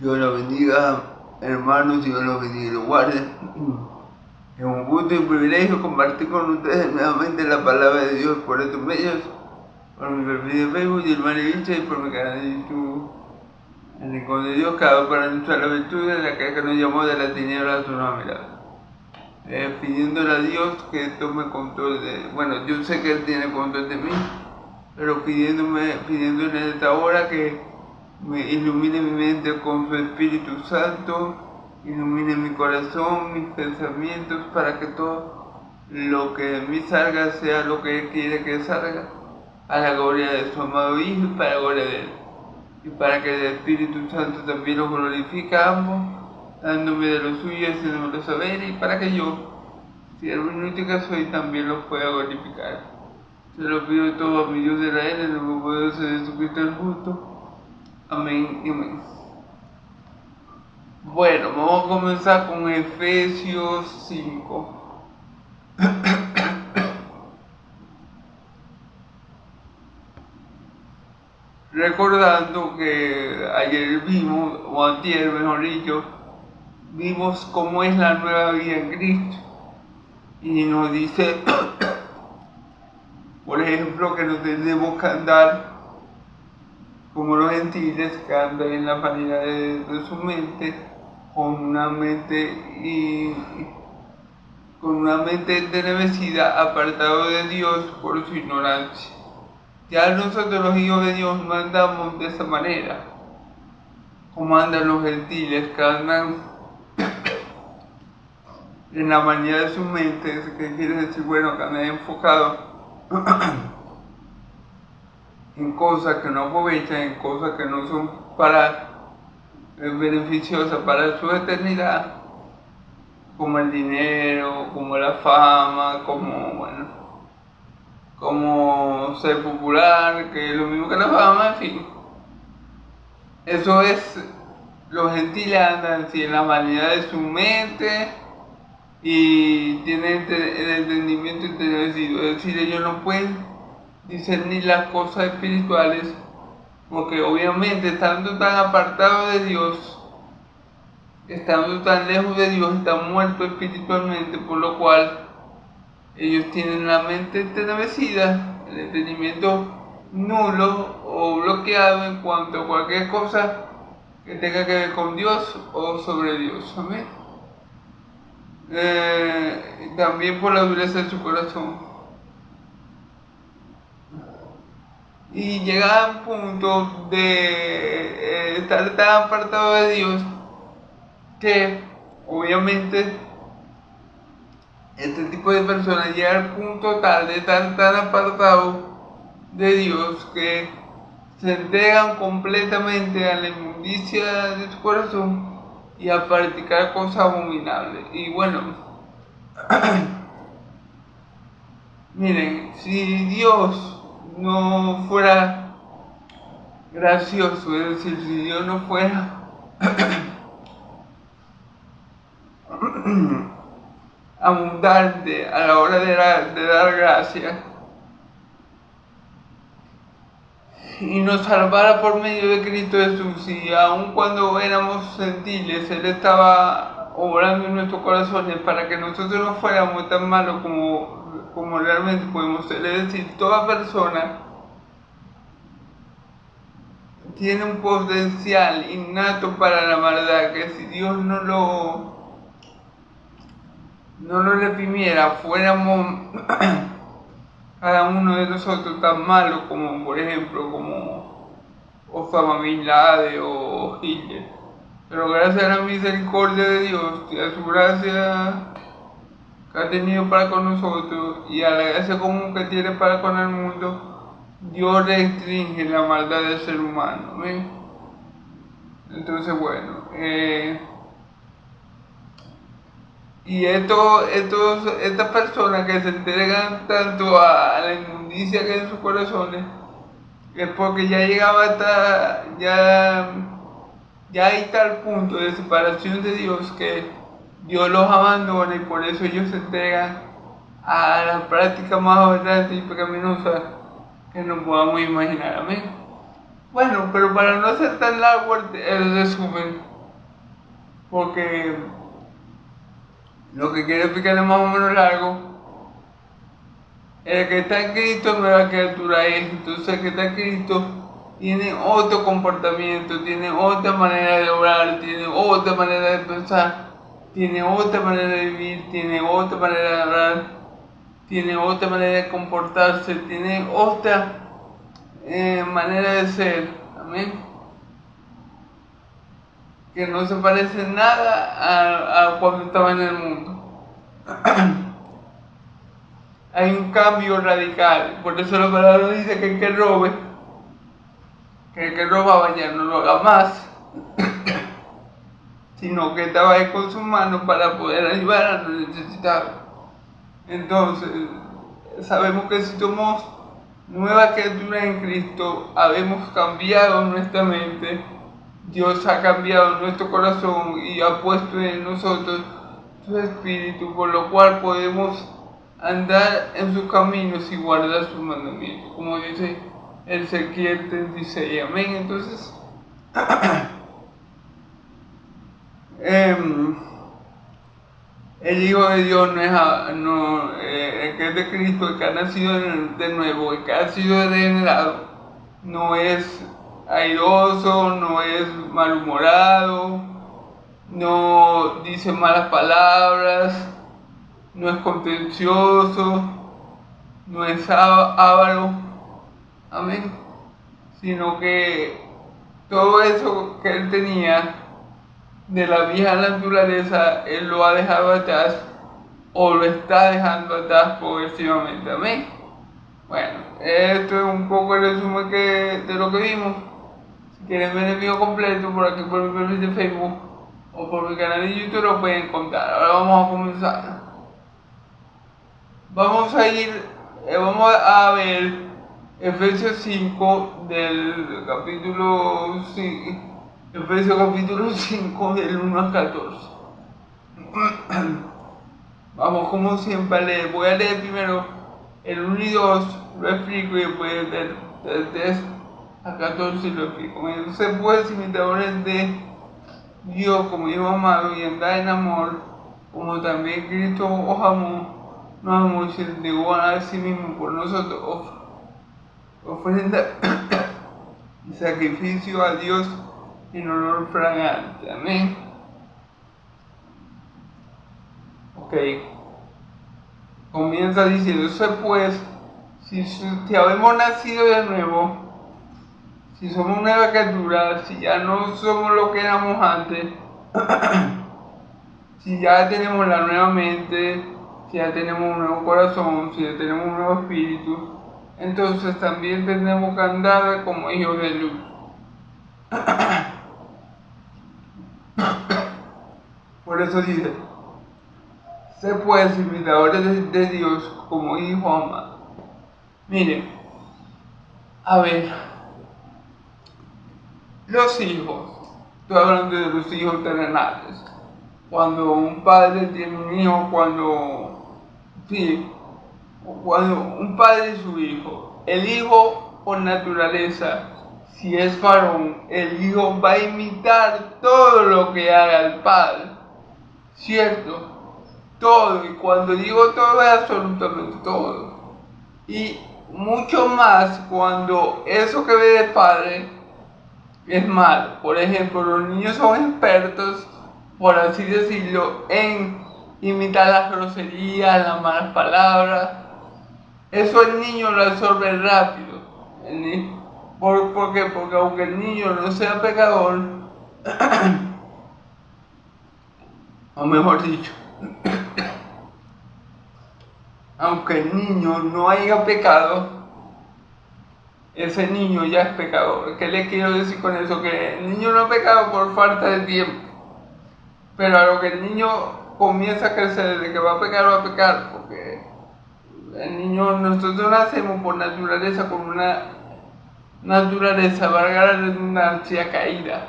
Dios los bendiga, hermanos, Dios los bendiga y los guarde. Es un gusto y un privilegio compartir con ustedes nuevamente la palabra de Dios por estos medios, por mi perfil de Facebook y hermano Bicha y por mi canal de YouTube. El Rincón de Dios, cada uno para nuestra la virtud de la que nos llamó de la tiniebla a su nueva mirada. Pidiéndole a Dios que tome control de... Bueno, yo sé que Él tiene control de mí, pero pidiéndole en esta hora que me ilumine mi mente con su Espíritu Santo, ilumine mi corazón, mis pensamientos, para que todo lo que de mí salga sea lo que Él quiere que salga, a la gloria de su amado Hijo y para la gloria de Él. Y para que el Espíritu Santo también lo glorifique a ambos, dándome de lo suyo, haciéndome saber, y para que yo, siervo inútil que soy, también lo pueda glorificar. Se lo pido todo a mi Dios de Israel, en el nombre de Dios de Jesucristo el justo. Amén y amén. Bueno, vamos a comenzar con Efesios 5. Recordando que ayer vimos, o antier mejor dicho, vimos cómo es la nueva vida en Cristo. Y nos dice, por ejemplo, que no tenemos que andar como los gentiles que andan en la vanidad de su mente, con una mente entenebrecida, apartado de Dios por su ignorancia. Ya nosotros los hijos de Dios no andamos de esa manera, como andan los gentiles que andan en la vanidad de su mente, que quiere decir, bueno, que andan enfocados en cosas que no aprovechan, en cosas que no son beneficiosas para su eternidad, como el dinero, como la fama, como ser popular, que es lo mismo que la fama, en fin. Eso es, los gentiles andan así en la vanidad de su mente y tienen el entendimiento entenebrecido, es decir, ellos no pueden discernir las cosas espirituales, porque obviamente estando tan apartados de Dios, estando tan lejos de Dios, están muertos espiritualmente, por lo cual ellos tienen la mente entenebrecida, el entendimiento nulo o bloqueado en cuanto a cualquier cosa que tenga que ver con Dios o sobre Dios. Amén. También por la dureza de su corazón. Y llega a un punto de estar tan apartado de Dios que obviamente este tipo de personas llega al punto tal de estar tan apartado de Dios que se entregan completamente a la inmundicia de su corazón y a practicar cosas abominables. Y bueno, miren, si Dios no fuera gracioso, es decir, si Dios no fuera abundante a la hora de dar gracias y nos salvara por medio de Cristo Jesús, y aun cuando éramos gentiles, Él estaba obrando en nuestros corazones para que nosotros no fuéramos tan malos como realmente podemos ser. Es decir, toda persona tiene un potencial innato para la maldad, que si Dios no lo reprimiera, fuéramos cada uno de nosotros tan malos como, por ejemplo, como Osama Bin Laden o Hitler. Pero gracias a la misericordia de Dios y a su gracia que ha tenido para con nosotros y a la gracia común que tiene para con el mundo, Dios restringe la maldad del ser humano. ¿Ven? Entonces, bueno, y estas personas que se entregan tanto a la inmundicia que hay en sus corazones, es porque ya llegaba hasta, ya hay tal punto de separación de Dios que Dios los abandona, y por eso ellos se entregan a la práctica más aberrante y pecaminosa que nos podamos imaginar. Amén. Bueno, pero para no hacer tan largo el resumen, porque lo que quiero explicar es más o menos largo, el que está en Cristo nueva criatura es, entonces el que está en Cristo tiene otro comportamiento, tiene otra manera de obrar, tiene otra manera de pensar, tiene otra manera de vivir, tiene otra manera de hablar, tiene otra manera de comportarse, tiene otra manera de ser, amén, que no se parece nada a cuando estaba en el mundo. Hay un cambio radical, por eso la palabra dice que el que robaba ya no lo haga más, sino que trabaje con sus manos para poder ayudar a los necesitados. Entonces, sabemos que si somos nueva criatura en Cristo, habemos cambiado nuestra mente, Dios ha cambiado nuestro corazón y ha puesto en nosotros su espíritu, por lo cual podemos andar en sus caminos y guardar sus mandamientos, como dice Ezequiel 36, amén. Entonces, el Hijo de Dios no es el que es de Cristo, el que ha nacido de nuevo, el que ha sido regenerado, no es airoso, no es malhumorado, no dice malas palabras, no es contencioso, no es avaro, amén, sino que todo eso que él tenía de la vieja naturaleza, él lo ha dejado atrás o lo está dejando atrás progresivamente, amén. Bueno, esto es un poco el resumen de lo que vimos. Si quieren ver el video completo, por aquí por mi perfil de Facebook o por mi canal de YouTube lo pueden encontrar. Ahora vamos a comenzar. Vamos a ver Efesios 5 del capítulo 5. Efesios capítulo 5 del 1 al 14. Vamos como siempre a leer. Voy a leer primero el 1 y 2, lo explico y después del 3 al 14 lo explico. Entonces pues imitadores de Dios como hijo amado y andar en amor, como también Cristo os amó, nos amó y se entregó a sí mismo por nosotros, ofrenda y sacrificio a Dios en olor fragante, amén. Ok, comienza diciendo, pues, si habemos nacido de nuevo, si somos nueva criatura, si ya no somos lo que éramos antes, si ya tenemos la nueva mente, si ya tenemos un nuevo corazón, si ya tenemos un nuevo espíritu, entonces también tenemos que andar como hijos de luz. Por eso dice, sé pues imitadores de Dios como hijo amado. Miren, a ver, los hijos, estoy hablando de los hijos terrenales. Cuando un padre tiene un hijo, cuando un padre y su hijo, el hijo por naturaleza, si es varón, el hijo va a imitar todo lo que haga el padre, ¿cierto? Todo, y cuando digo todo es absolutamente todo. Y mucho más cuando eso que ve del padre es malo. Por ejemplo, los niños son expertos, por así decirlo, en imitar las groserías, las malas palabras. Eso el niño lo absorbe rápido. ¿Por qué? Porque aunque el niño no sea pecador, o mejor dicho, aunque el niño no haya pecado, ese niño ya es pecador. ¿Qué le quiero decir con eso? Que el niño no ha pecado por falta de tiempo. Pero a lo que el niño comienza a crecer, desde que va a pecar, porque el niño, nosotros nacemos por naturaleza con una naturaleza, valga la redundancia, caída.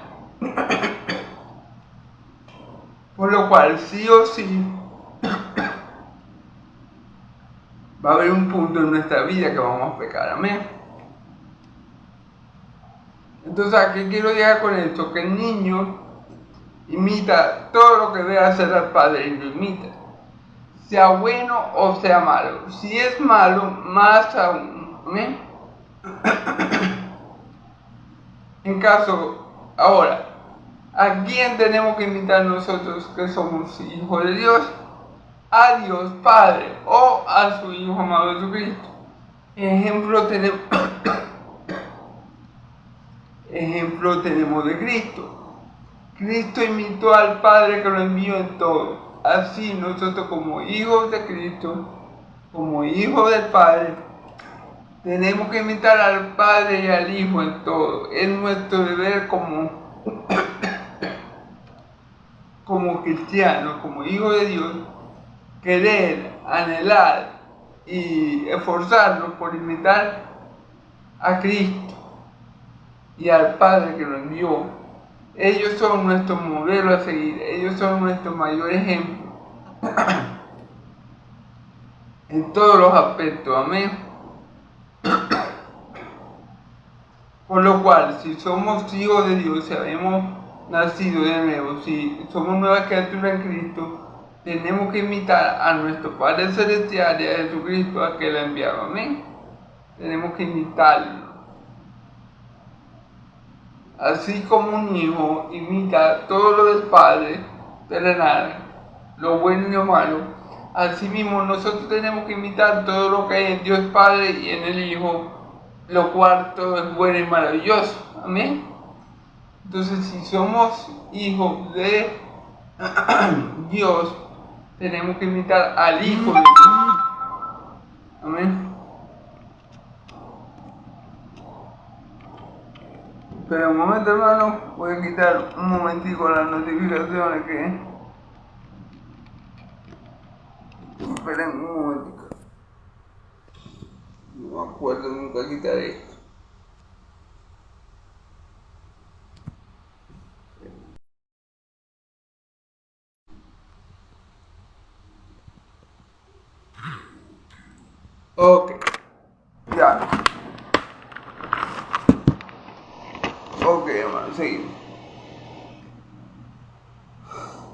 Por lo cual, sí o sí, va a haber un punto en nuestra vida que vamos a pecar, amén. Entonces, ¿a qué quiero llegar con esto? Que el niño imita todo lo que ve hacer al padre y lo imita, sea bueno o sea malo. Si es malo, más aún. ¿Amén? En caso, ahora, ¿a quién tenemos que imitar nosotros que somos hijos de Dios? A Dios Padre o a su Hijo amado Jesucristo. Ejemplo tenemos de Cristo. Cristo imitó al Padre que lo envió en todo. Así nosotros como hijos de Cristo, como hijos del Padre, tenemos que imitar al Padre y al Hijo en todo. Es nuestro deber como cristianos, como hijos de Dios, querer, anhelar y esforzarnos por imitar a Cristo y al Padre que lo envió. Ellos son nuestro modelo a seguir, ellos son nuestro mayor ejemplo en todos los aspectos, amén. Por lo cual, si somos hijos de Dios, si habemos nacido de nuevo, si somos nuevas criaturas en Cristo, tenemos que imitar a nuestro Padre Celestial y a Jesucristo, a que lo enviaba, amén. Tenemos que imitarlo. Así como un hijo imita todo lo del Padre terrenal, lo bueno y lo malo, así mismo nosotros tenemos que imitar todo lo que hay en Dios Padre y en el Hijo, lo cual todo es bueno y maravilloso. Amén. Entonces, si somos hijos de Dios, tenemos que imitar al Hijo de Dios. Amén. Pero un momento, hermano, voy a quitar un momentico las notificaciones que... Esperen un momentico. No me acuerdo nunca quitar esto. Ok, ya. Ok, hermano, seguimos.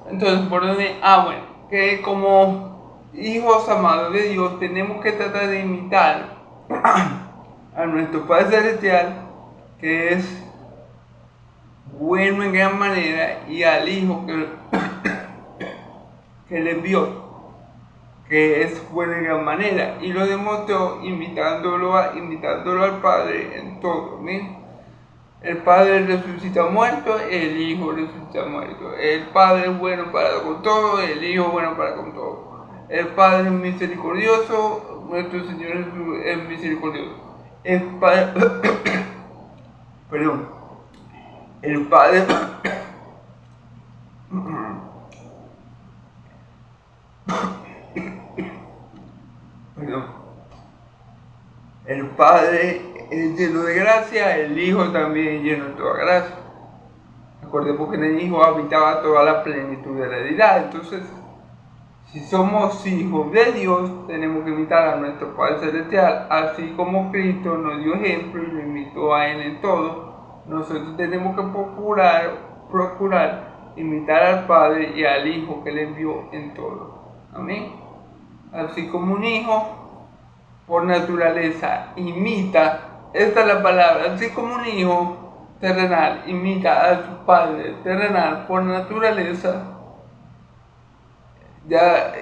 Entonces, ¿por dónde? Bueno, que como hijos amados de Dios tenemos que tratar de imitar a nuestro Padre Celestial, que es bueno en gran manera, y al Hijo que le envió, que es bueno en gran manera, y lo demostró imitándolo al Padre en todo. ¿Ven? El Padre resucita muerto, el Hijo resucita muerto. El Padre es bueno para con todo, el Hijo es bueno para con todo. El Padre es misericordioso, nuestro Señor es misericordioso. El Padre, perdón, el Padre, perdón, el Padre es lleno de gracia, el Hijo también es lleno de toda gracia. Recordemos que en el Hijo habitaba toda la plenitud de la deidad. Entonces, si somos hijos de Dios, tenemos que imitar a nuestro Padre Celestial, así como Cristo nos dio ejemplo y lo imitó a Él en todo. Nosotros tenemos que procurar imitar al Padre y al Hijo que le envió en todo. Amén. Así como un hijo, por naturaleza, imita, esta es la palabra, así como un hijo terrenal imita a su Padre terrenal por naturaleza, ya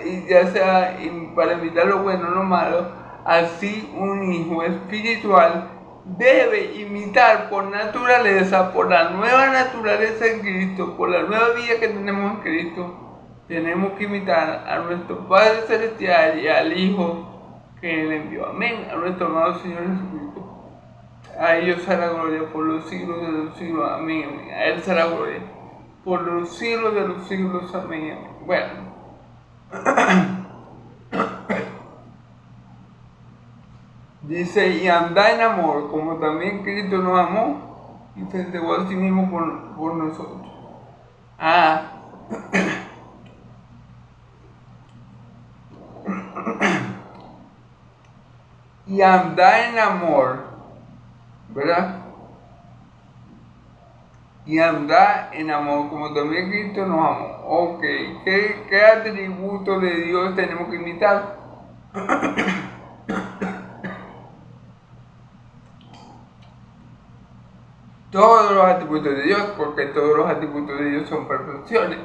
sea para imitar lo bueno o lo malo, así un hijo espiritual debe imitar por naturaleza, por la nueva naturaleza en Cristo, por la nueva vida que tenemos en Cristo. Tenemos que imitar a nuestro Padre Celestial y al Hijo que Él envió. Amén. A nuestro amado Señor Jesucristo. A ellos sea la gloria por los siglos de los siglos. Amén. Amén. A Él sea la gloria por los siglos de los siglos. Amén. Amén. Bueno. Dice, y anda en amor, como también Cristo nos amó y se entregó a sí mismo por nosotros. Y anda en amor, ¿verdad? y andar en amor, como también Cristo nos amó. Ok, ¿qué atributos de Dios tenemos que imitar? Todos los atributos de Dios, porque todos los atributos de Dios son perfecciones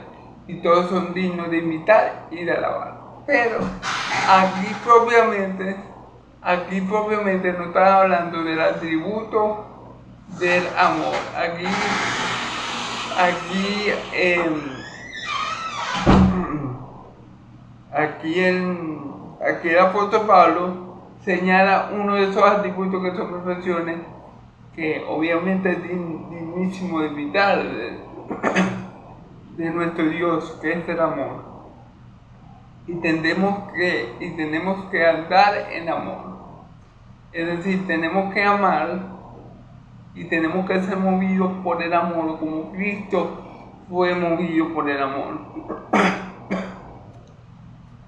y todos son dignos de imitar y de alabar. Pero aquí propiamente no están hablando del atributo del amor. Aquí el apóstol Pablo señala uno de esos atributos que son perfecciones, que obviamente es dignísimo de imitar de nuestro Dios, que es el amor. Y tenemos que andar en amor. Es decir, tenemos que amar y tenemos que ser movidos por el amor, como Cristo fue movido por el amor.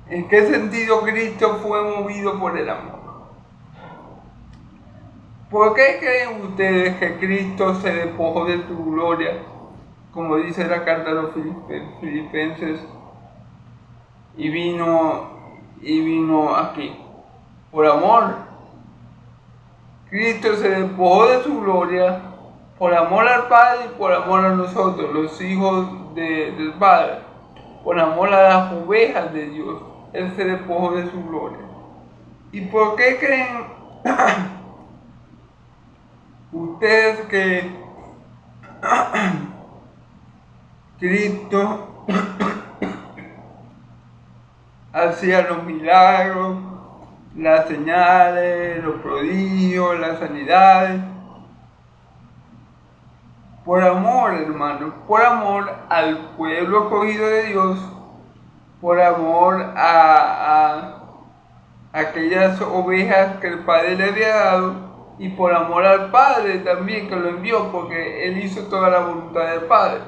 ¿En qué sentido Cristo fue movido por el amor? ¿Por qué creen ustedes que Cristo se despojó de su gloria, como dice la carta a los Filipenses, y vino aquí? Por amor. Cristo se despojó de su gloria por amor al Padre y por amor a nosotros, los hijos del Padre, por amor a las ovejas de Dios. Él se despojó de su gloria. ¿Y por qué creen ustedes que Cristo hacía los milagros, las señales, los prodigios, las sanidades? Por amor, hermanos, por amor al pueblo escogido de Dios, por amor a aquellas ovejas que el Padre le había dado, y por amor al Padre también, que lo envió, porque Él hizo toda la voluntad del Padre.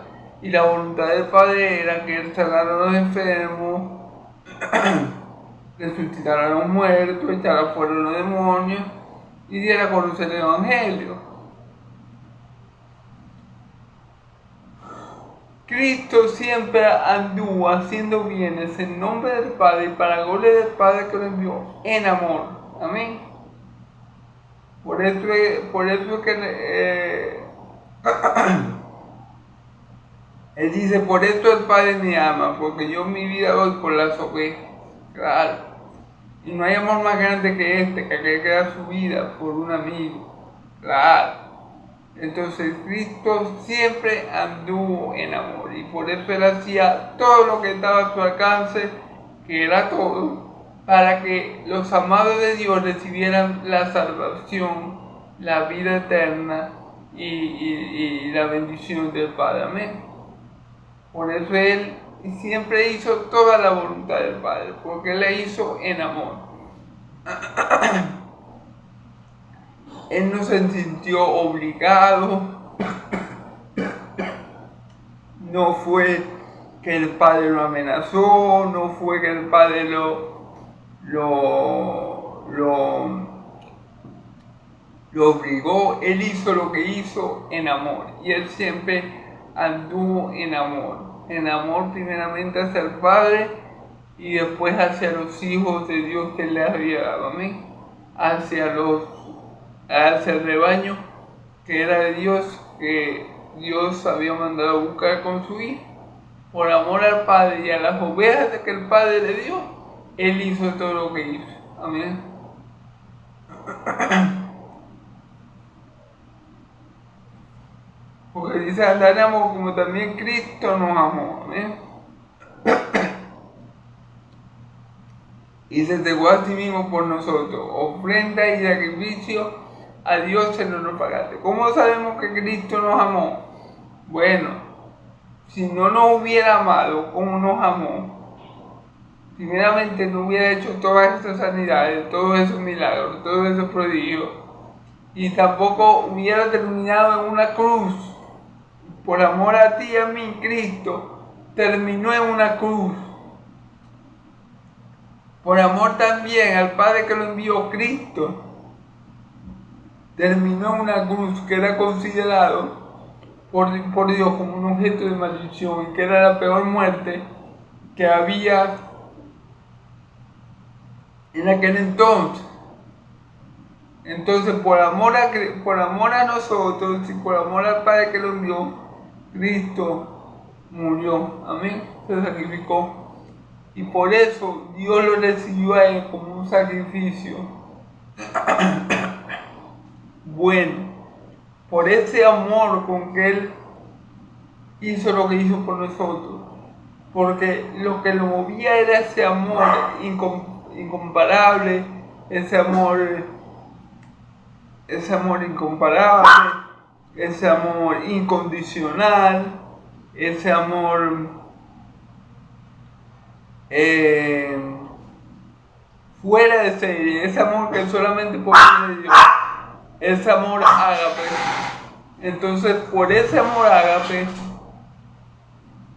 Y la voluntad del Padre era que Él sanara a los enfermos, resucitara a los muertos, echara fuera a los demonios y diera a conocer el Evangelio. Cristo siempre anduvo haciendo bienes en nombre del Padre y para la gloria del Padre que lo envió, en amor. Amén. Por eso que Él dice, por esto el Padre me ama, porque yo mi vida doy por las ovejas. Claro. Y no hay amor más grande que este, que aquel que da su vida por un amigo. Claro. Entonces Cristo siempre anduvo en amor y por eso Él hacía todo lo que estaba a su alcance, que era todo, para que los amados de Dios recibieran la salvación, la vida eterna y la bendición del Padre. Amén. Por eso Él siempre hizo toda la voluntad del Padre, porque Él la hizo en amor. Él no se sintió obligado, no fue que el Padre lo amenazó, no fue que el Padre lo obligó. Él hizo lo que hizo en amor y Él siempre anduvo en amor primeramente hacia el Padre y después hacia los hijos de Dios que Él les había dado, amén, hacia el rebaño que era de Dios, que Dios había mandado a buscar con su hijo. Por amor al Padre y a las ovejas que el Padre le dio, Él hizo todo lo que hizo. Amén. Porque dice, andar en amor como también Cristo nos amó. Amén. Y se entregó a sí mismo por nosotros, ofrenda y sacrificio a Dios en honor pagante. ¿Cómo sabemos que Cristo nos amó? Bueno, si no nos hubiera amado como nos amó, primeramente no hubiera hecho todas estas sanidades, todos esos milagros, todos esos prodigios, y tampoco hubiera terminado en una cruz. Por amor a ti y a mí, Cristo terminó en una cruz. Por amor también al Padre que lo envió, Cristo terminó en una cruz, que era considerado por Dios como un objeto de maldición y que era la peor muerte que había en aquel entonces. Entonces, por amor a nosotros y por amor al Padre que lo envió, Cristo murió, amén, se sacrificó. Y por eso Dios lo recibió a él como un sacrificio bueno. Por ese amor con que él hizo lo que hizo por nosotros. Porque lo que lo movía era ese amor incomparable, ese amor incomparable, ese amor incondicional, ese amor fuera de serie, ese amor que solamente puede Dios, ese amor ágape. Entonces, por ese amor ágape,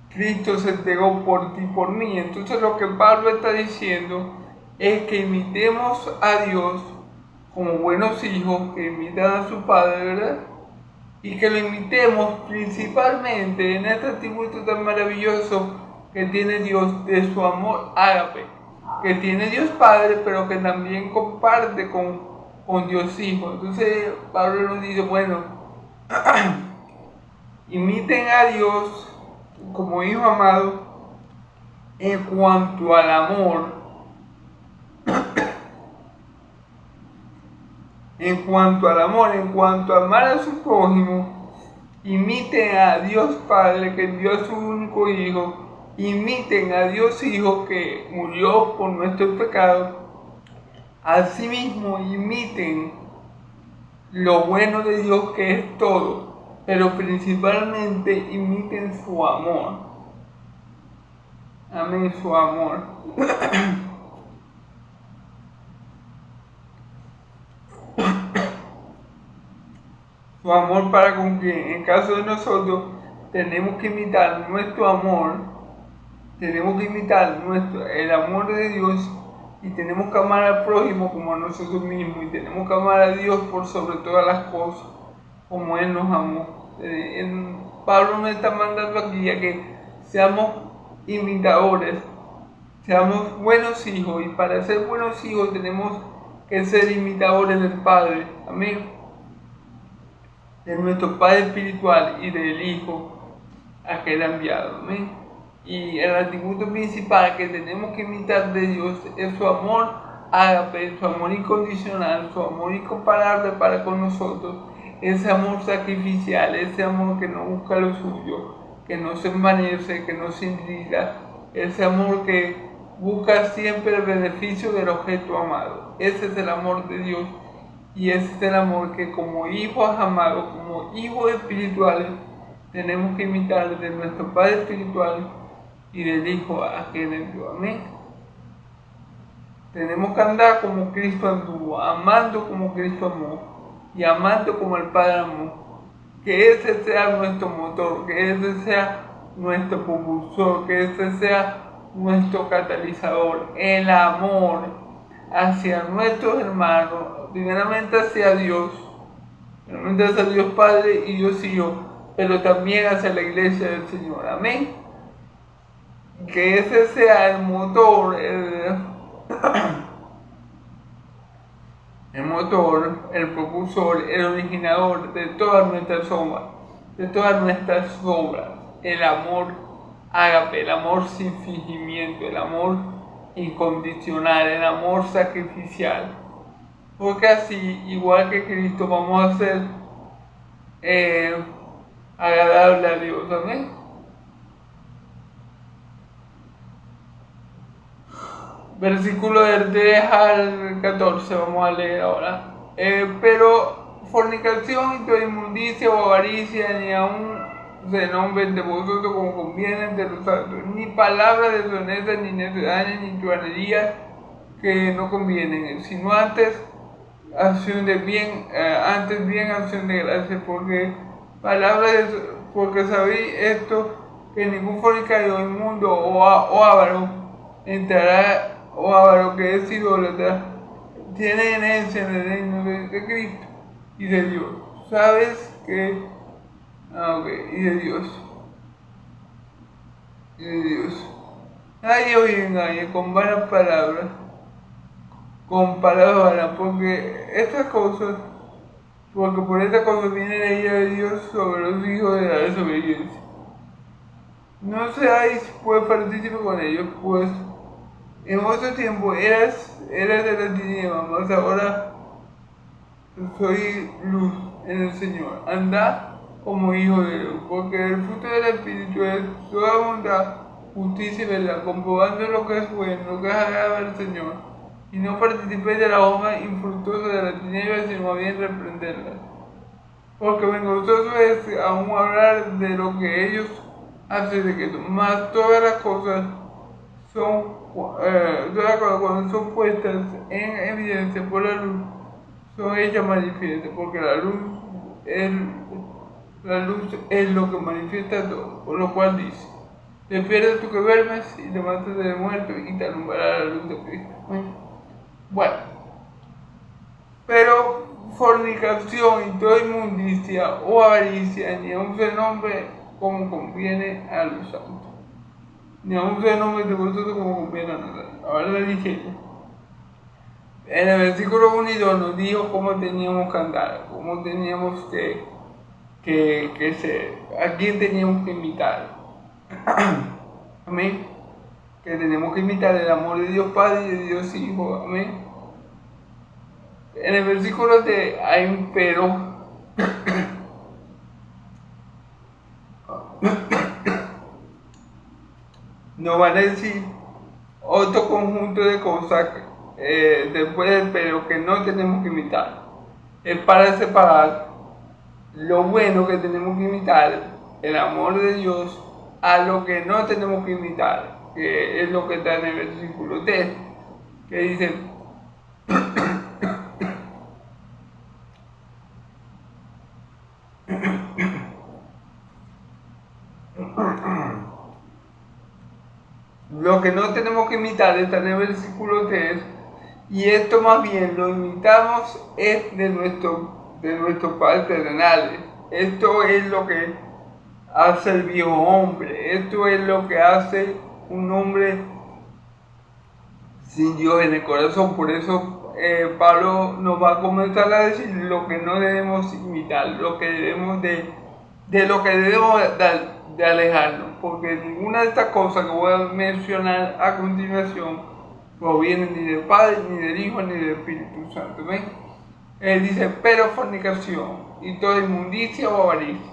Cristo se entregó por ti y por mí. Entonces, lo que Pablo está diciendo es que imitemos a Dios como buenos hijos que imitan a su Padre, ¿verdad? Y que lo imitemos principalmente en este atributo tan maravilloso que tiene Dios de su amor ágape, que tiene Dios Padre, pero que también comparte con Dios Hijo. Entonces Pablo nos dice, bueno, imiten a Dios como hijo amado en cuanto al amor, en cuanto a amar a su prójimo. Imiten a Dios Padre que envió a su único Hijo. Imiten a Dios Hijo que murió por nuestros pecados. Asimismo, imiten lo bueno de Dios que es todo, pero principalmente imiten su amor. Amén, su amor. Su amor para con quien. En caso de nosotros, tenemos que imitar nuestro amor, tenemos que imitar el amor de Dios y tenemos que amar al prójimo como a nosotros mismos y tenemos que amar a Dios por sobre todas las cosas, como Él nos amó. Pablo nos está mandando aquí a que seamos imitadores, seamos buenos hijos, y para ser buenos hijos tenemos que ser imitadores del Padre, amén, de nuestro Padre espiritual y del Hijo a que Él ha enviado, amén. Y el atributo principal que tenemos que imitar de Dios es su amor ágape, su amor incondicional, su amor incomparable para con nosotros, ese amor sacrificial, ese amor que no busca lo suyo, que no se envanece, que no se intriga, ese amor que busca siempre el beneficio del objeto amado. Ese es el amor de Dios y ese es el amor que como hijos amados, como hijos espirituales, tenemos que imitar de nuestro Padre espiritual y del Hijo a quien envió. Amén. Tenemos que andar como Cristo anduvo, amando como Cristo amó y amando como el Padre amó. Que ese sea nuestro motor, que ese sea nuestro propulsor, que ese sea nuestro catalizador, el amor hacia nuestros hermanos, primeramente hacia Dios Padre y Dios Hijo, pero también hacia la iglesia del Señor. Amén. Que ese sea el motor, el propulsor, el originador de todas nuestras obras, el amor ágape, el amor sin fingimiento, el amor incondicional, el amor sacrificial. Porque así, igual que Cristo, vamos a ser agradable a Dios. Amén. Versículo del 3 al 14, vamos a leer ahora. Pero fornicación y toda inmundicia o avaricia, ni aun se nombren de vosotros como conviene de los santos, ni palabras deshonestas, ni necedades, ni truanerías que no convienen, sino antes acción de bien, acción de gracia, porque sabéis esto, que ningún fornicario inmundo o avaro entrará, o avaro que es idólatra, tiene herencia en el reino de Cristo y de Dios. Sabes que Ok, y de Dios. Y de Dios. Nadie os engañe con vanas palabras, con palabras vanas, porque por estas cosas viene la ira de Dios sobre los hijos de la desobediencia. No seáis pues partícipes con ellos, pues en otro tiempo eras de la tiniebla, mas ahora soy luz en el Señor. Andad como hijos de luz, porque el fruto del Espíritu es toda bondad, justicia y verdad, comprobando lo que es bueno, lo que es agradable al Señor. Y no participéis de la hoja infructuosa de la tiniebla, sino bien reprenderla. Porque vengozoso es aún hablar de lo que ellos hacen secreto, mas todas las cosas cuando son puestas en evidencia por la luz, son hechas manifiestas, porque la luz es lo que manifiesta todo, por lo cual dice: despierta tú que duermes y levántate de muerto y te alumbrará la luz de Cristo. Bueno, pero fornicación y toda inmundicia o avaricia ni aun se nombre como conviene a los santos, ni aun se nombre de vosotros como conviene a nosotros. Ahora le dije, en el versículo 1 y 2 nos dijo cómo teníamos que andar, cómo teníamos que ser, a quién teníamos que imitar. Amén. Que tenemos que imitar el amor de Dios Padre y de Dios Hijo. Amén. En el versículo de hay un pero. Nos van a decir otro conjunto de cosas después del pero que no tenemos que imitar. Es para separar lo bueno que tenemos que imitar, el amor de Dios, a lo que no tenemos que imitar, que es lo que está en el versículo 3, que dice: lo que no tenemos que imitar está en el versículo 3, y esto más bien lo imitamos es de nuestros padres terrenales. Esto es lo que hace el viejo hombre, esto es lo que hace un hombre sin Dios en el corazón. Por eso Pablo nos va a comenzar a decir lo que no debemos imitar, lo que debemos de lo que debemos de alejarnos, porque ninguna de estas cosas que voy a mencionar a continuación provienen ni del Padre, ni del Hijo, ni del Espíritu Santo. ¿Ven? Él dice: pero fornicación y toda inmundicia o avaricia.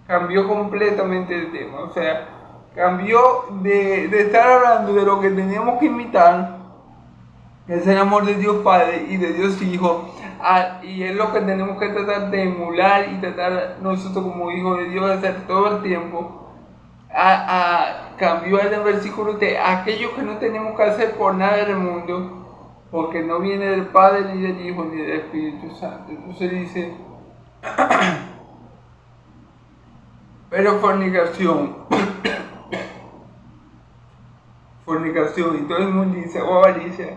Cambió completamente el tema, o sea, cambió de estar hablando de lo que teníamos que imitar, que es el amor de Dios Padre y de Dios Hijo, y es lo que tenemos que tratar de emular y tratar nosotros como hijos de Dios de hacer todo el tiempo. Cambió en el versículo de aquello que no tenemos que hacer por nada del mundo, porque no viene del Padre, ni del Hijo, ni del Espíritu Santo. Entonces dice: pero fornicación y toda inmundicia o avaricia,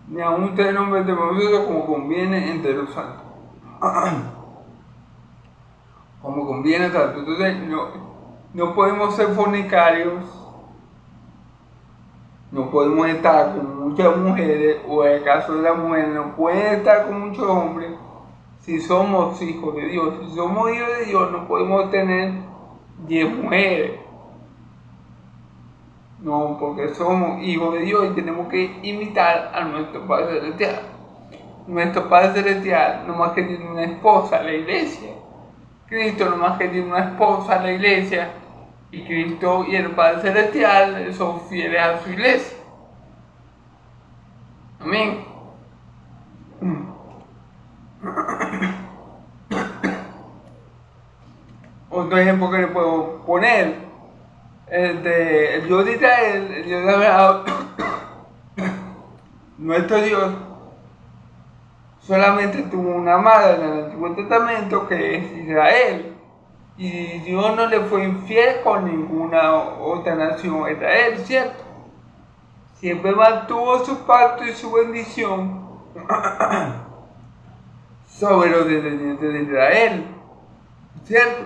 ni aun tres nombres de vosotros como conviene entre los santos. Como conviene tanto. Entonces no podemos ser fornicarios, no podemos estar con muchas mujeres, o en el caso de las mujeres no pueden estar con muchos hombres. Si somos hijos de Dios, no podemos tener 10 mujeres. No, porque somos hijos de Dios y tenemos que imitar a nuestro Padre Celestial. Nuestro Padre Celestial no más que tiene una esposa, la iglesia. Cristo no más que tiene una esposa, la iglesia. Y Cristo y el Padre Celestial son fieles a su iglesia. Amén. Otro ejemplo que le puedo poner: el Dios de Israel, el Dios de Abraham, nuestro Dios, solamente tuvo una madre en el Antiguo Testamento, que es Israel. Y Dios no le fue infiel con ninguna otra nación a Israel, ¿cierto? Siempre mantuvo su pacto y su bendición sobre los descendientes de Israel, ¿cierto?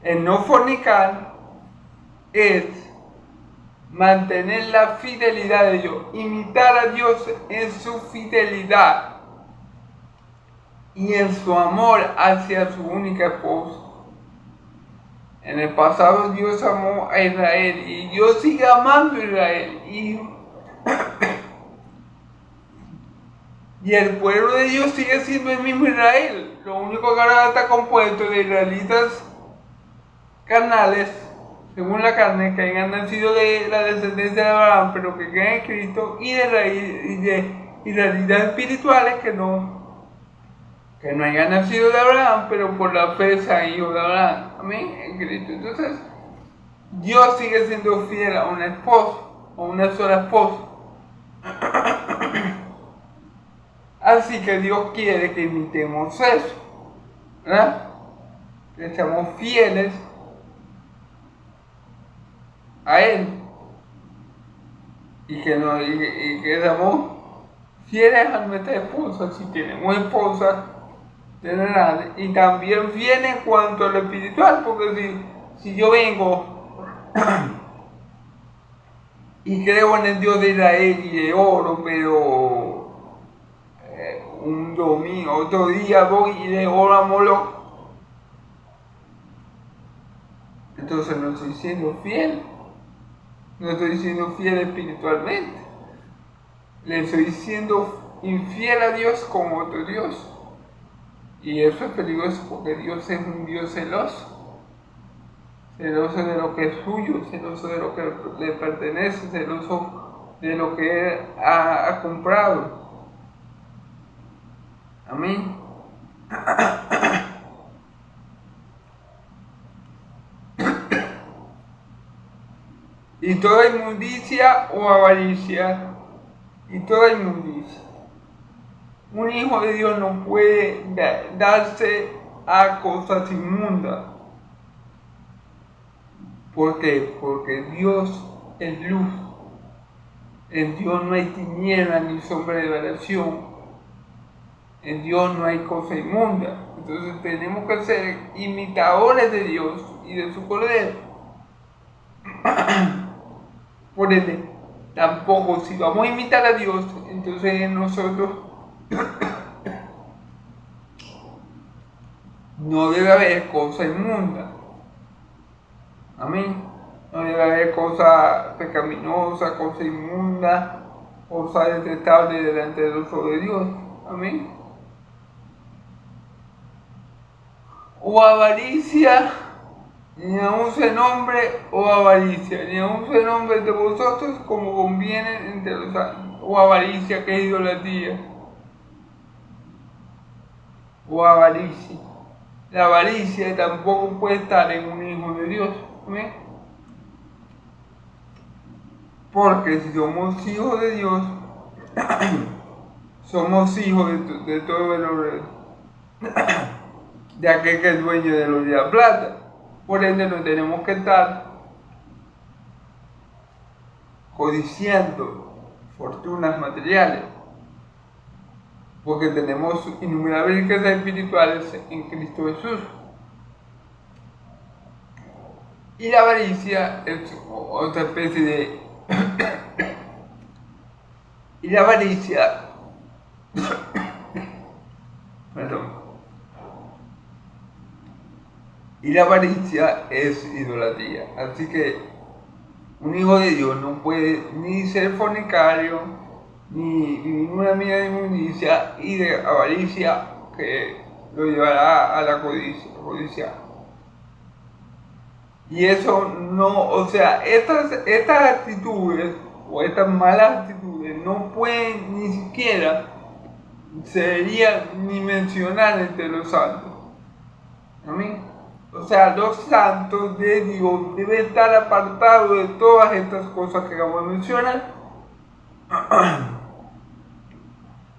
El no fornicar es mantener la fidelidad de Dios, imitar a Dios en su fidelidad y en su amor hacia su única esposa. En el pasado Dios amó a Israel y Dios sigue amando a Israel. Y el pueblo de Dios sigue siendo el mismo Israel. Lo único que ahora está compuesto de israelitas carnales, según la carne, que hayan nacido de la descendencia de Abraham, pero que creen en Cristo, y de israelitas espirituales que no hayan nacido de Abraham, pero por la fe se han ido de Abraham. Amén, en Cristo. Entonces, Dios sigue siendo fiel a una esposa, a una sola esposa. Así que Dios quiere que imitemos eso, ¿verdad? Que seamos fieles a Él y que seamos fieles a nuestra esposa, si tenemos esposa general, y también fieles en cuanto a lo espiritual, porque si yo vengo y creo en el Dios de Israel y le oro, pero un domingo, otro día voy y le oro a Moloch, entonces no estoy siendo fiel. No estoy siendo fiel espiritualmente. Le estoy siendo infiel a Dios con otro Dios. Y eso es peligroso porque Dios es un Dios celoso. Celoso de lo que es suyo, celoso de lo que le pertenece, celoso de lo que Él ha comprado. Amén. Y toda inmundicia o avaricia, y toda inmundicia. Un hijo de Dios no puede darse a cosas inmundas. ¿Por qué? Porque Dios es luz. En Dios no hay tiniebla ni sombra de variación. En Dios no hay cosa inmunda. Entonces tenemos que ser imitadores de Dios y de su Cordero. Por ende, tampoco si vamos a imitar a Dios, entonces nosotros no debe haber cosa inmunda. Amén. No debe haber cosa pecaminosa, cosa inmunda, cosa detestable delante de los ojos de Dios. Amén. O avaricia, ni aun se nombre o avaricia, ni aun se nombre de vosotros como conviene entre los santos, o avaricia, que es idolatría, o avaricia. La avaricia tampoco puede estar en un hijo de Dios. ¿Amén? Porque si somos hijos de Dios, somos hijos de todo el hombre, de aquel que es dueño de los de la plata. Por ende no tenemos que estar codiciando fortunas materiales, porque tenemos innumerables riquezas espirituales en Cristo Jesús. Y la avaricia es otra especie de... y la avaricia... perdón. Y la avaricia es idolatría. Así que un hijo de Dios no puede ni ser fornicario, ni ninguna medida de inmundicia y de avaricia que lo llevará a la codicia. Y eso no, o sea, estas actitudes o estas malas actitudes no pueden ni siquiera se deberían ni mencionar entre los santos. Amén. O sea, los santos de Dios deben estar apartados de todas estas cosas que acabo de mencionar.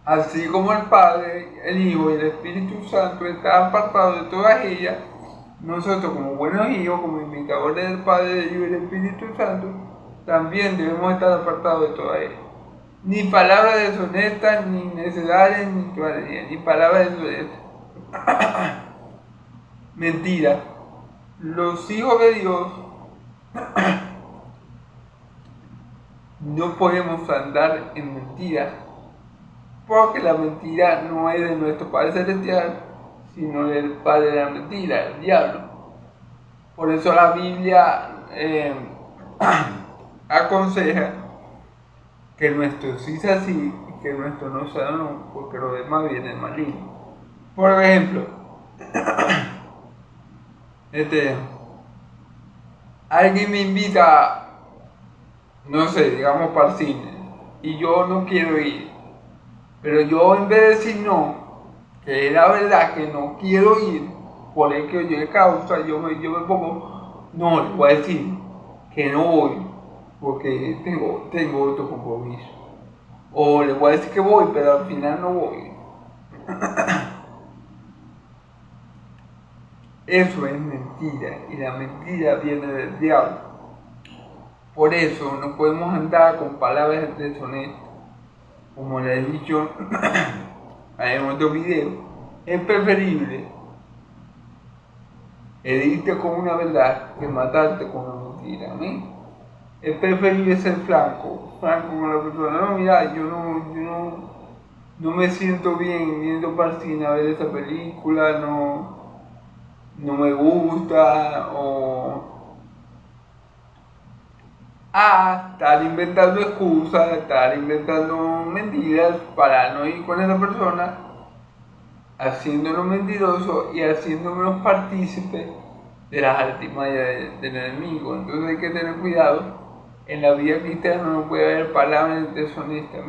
Así como el Padre, el Hijo y el Espíritu Santo están apartados de todas ellas, nosotros como buenos hijos, como imitadores del Padre, del Hijo y del Espíritu Santo, también debemos estar apartados de todas ellas. Ni palabras deshonestas, ni necedades, ni truanería, ni palabras deshonestas. Mentira. Los hijos de Dios no podemos andar en mentiras, porque la mentira no es de nuestro Padre Celestial, sino del padre de la mentira, el diablo. Por eso la Biblia aconseja que nuestro sí sea sí y que nuestro no sea no, porque lo demás viene maligno. Por ejemplo, alguien me invita, no sé, digamos para el cine, y yo no quiero ir, pero yo en vez de decir no, que es la verdad que no quiero ir, por el que yo de causa, yo me pongo, no, le voy a decir que no voy, porque tengo otro compromiso. O le voy a decir que voy, pero al final no voy. Eso es mentira, y la mentira viene del diablo. Por eso no podemos andar con palabras deshonestas. Como le he dicho en otro video, es preferible herirte con una verdad que matarte con una mentira. ¿Amén? Es preferible ser franco con la persona. No, mira, yo no me siento bien viendo para el cine a ver esa película, no me gusta, o estar inventando excusas, estar inventando mentiras para no ir con esa persona, haciéndonos mentirosos y haciéndonos partícipes de las artimañas del enemigo. Entonces hay que tener cuidado. En la vida cristiana no puede haber palabras deshonestas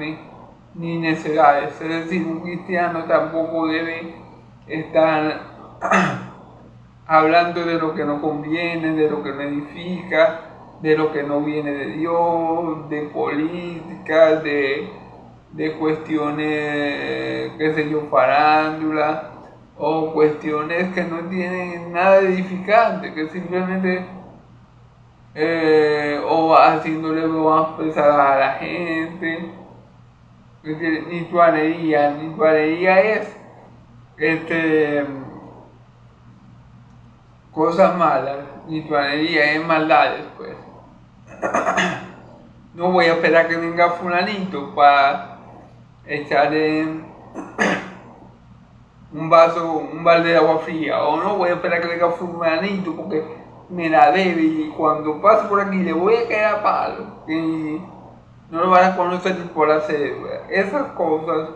ni necedades. Es decir, un cristiano tampoco debe estar hablando de lo que no conviene, de lo que no edifica, de lo que no viene de Dios, de política, de cuestiones, qué sé yo, farándula, o cuestiones que no tienen nada de edificante, que simplemente o haciéndole más pesadas a la gente. Ni tuanería es cosas malas, ni tuanería es maldades, pues. No voy a esperar que venga fulanito para echarle un balde de agua fría, o no voy a esperar que venga fulanito porque me la debe y cuando pase por aquí le voy a caer a palo y no lo van a conocer ni por la cédula. Esas cosas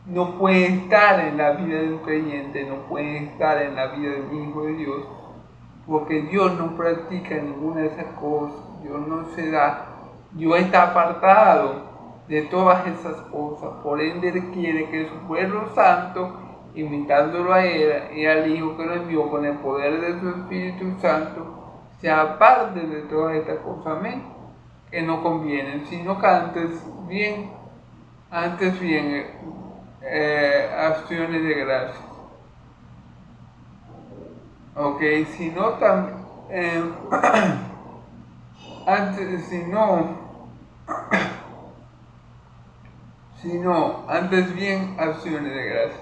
no pueden estar en la vida de un creyente, no pueden estar en la vida de un hijo de Dios, porque Dios no practica ninguna de esas cosas. Dios no se da, Dios está apartado de todas esas cosas. Por ende Él quiere que su pueblo santo, imitándolo a Él y al Hijo que lo envió con el poder de su Espíritu Santo, se aparte de todas estas cosas, amén, que no convienen, sino que antes bien acciones de gracias. Ok, si no antes bien acciones de gracias.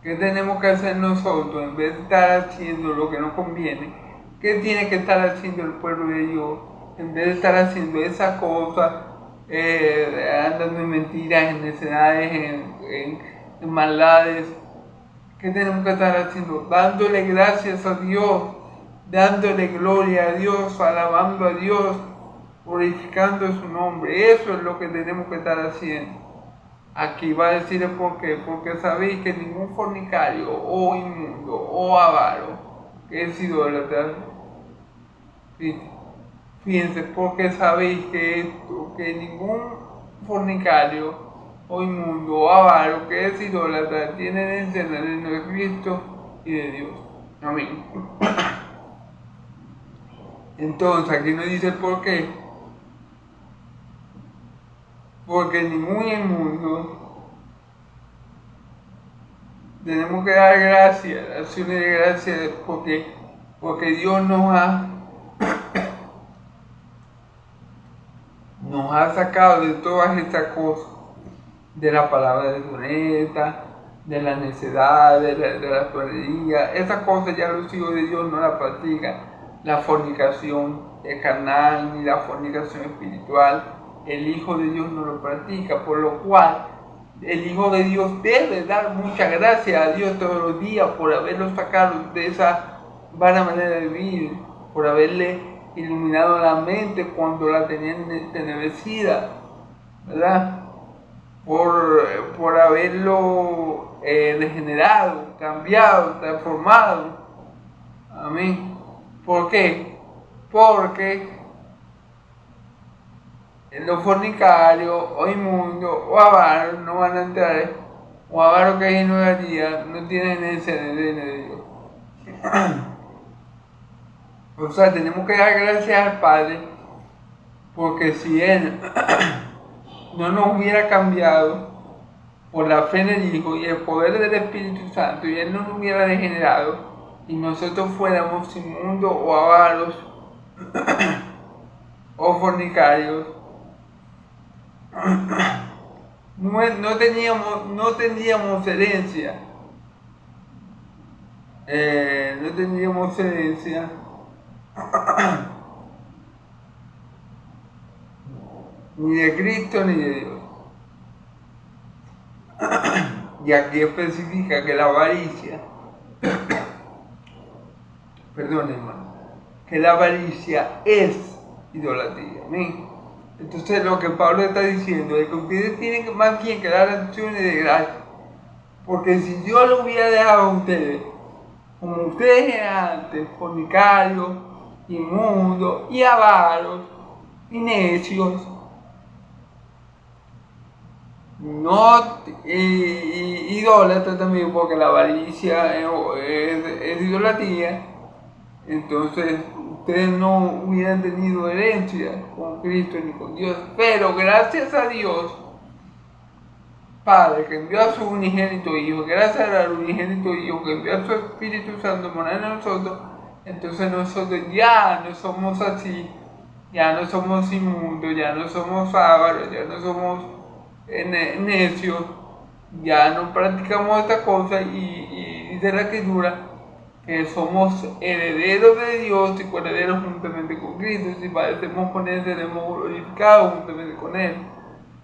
¿Qué tenemos que hacer nosotros en vez de estar haciendo lo que no conviene? ¿Qué tiene que estar haciendo el pueblo de Dios en vez de estar haciendo esas cosas, andando en mentiras, en necedades, en maldades? ¿Qué tenemos que estar haciendo? Dándole gracias a Dios, dándole gloria a Dios, alabando a Dios, glorificando su nombre. Eso es lo que tenemos que estar haciendo. Aquí va a decir por qué, porque sabéis que ningún fornicario, o inmundo, o avaro, que es idólatra, fíjense, porque sabéis que ningún fornicario, o inmundo, o avaro, que es idólatra, tiene herencia en el reino de Cristo y de Dios. Amén. Entonces, aquí nos dice el por qué. Porque ni muy inmundo, tenemos que dar gracias, acciones de gracias, porque Dios nos nos ha sacado de todas estas cosas, de la palabra deshonesta, de la necedad, de la tontería. Esas cosas ya los hijos de Dios no las practican. La fornicación carnal ni la fornicación espiritual, el Hijo de Dios no lo practica, por lo cual el Hijo de Dios debe dar muchas gracias a Dios todos los días por haberlo sacado de esa vana manera de vivir, por haberle iluminado la mente cuando la tenían entenebrecida, ¿verdad? Por haberlo regenerado, cambiado, transformado. Amén. ¿Por qué? Porque los fornicarios o inmundos o avaros no van a entrar, o avaros que hay en día no tienen ese ADN de Dios. O sea, tenemos que dar gracias al Padre, porque si Él no nos hubiera cambiado por la fe en el Hijo y el poder del Espíritu Santo, y Él no nos hubiera regenerado, y nosotros fuéramos inmundos o avaros o fornicarios, no tendríamos herencia. No tendríamos herencia ni de Cristo ni de Dios. Y aquí especifica que la avaricia, perdón hermano, que la avaricia es idolatría. ¿Amén? Entonces lo que Pablo está diciendo es que ustedes tienen más bien que dar acciones de gracia, porque si Dios lo hubiera dejado a ustedes como ustedes eran antes, fornicarios, inmundos y avaros y necios, no idólatras también, porque la avaricia es idolatría. Entonces ustedes no hubieran tenido herencia con Cristo ni con Dios, pero gracias a Dios Padre que envió a su unigénito Hijo, gracias al unigénito Hijo que envió a su Espíritu Santo a morar en nosotros, entonces nosotros ya no somos así, ya no somos inmundos, ya no somos ávaros, ya no somos necios, ya no practicamos esta cosa, y dice la Escritura que somos herederos de Dios y coherederos juntamente con Cristo, y si padecemos con Él seremos glorificados juntamente con Él.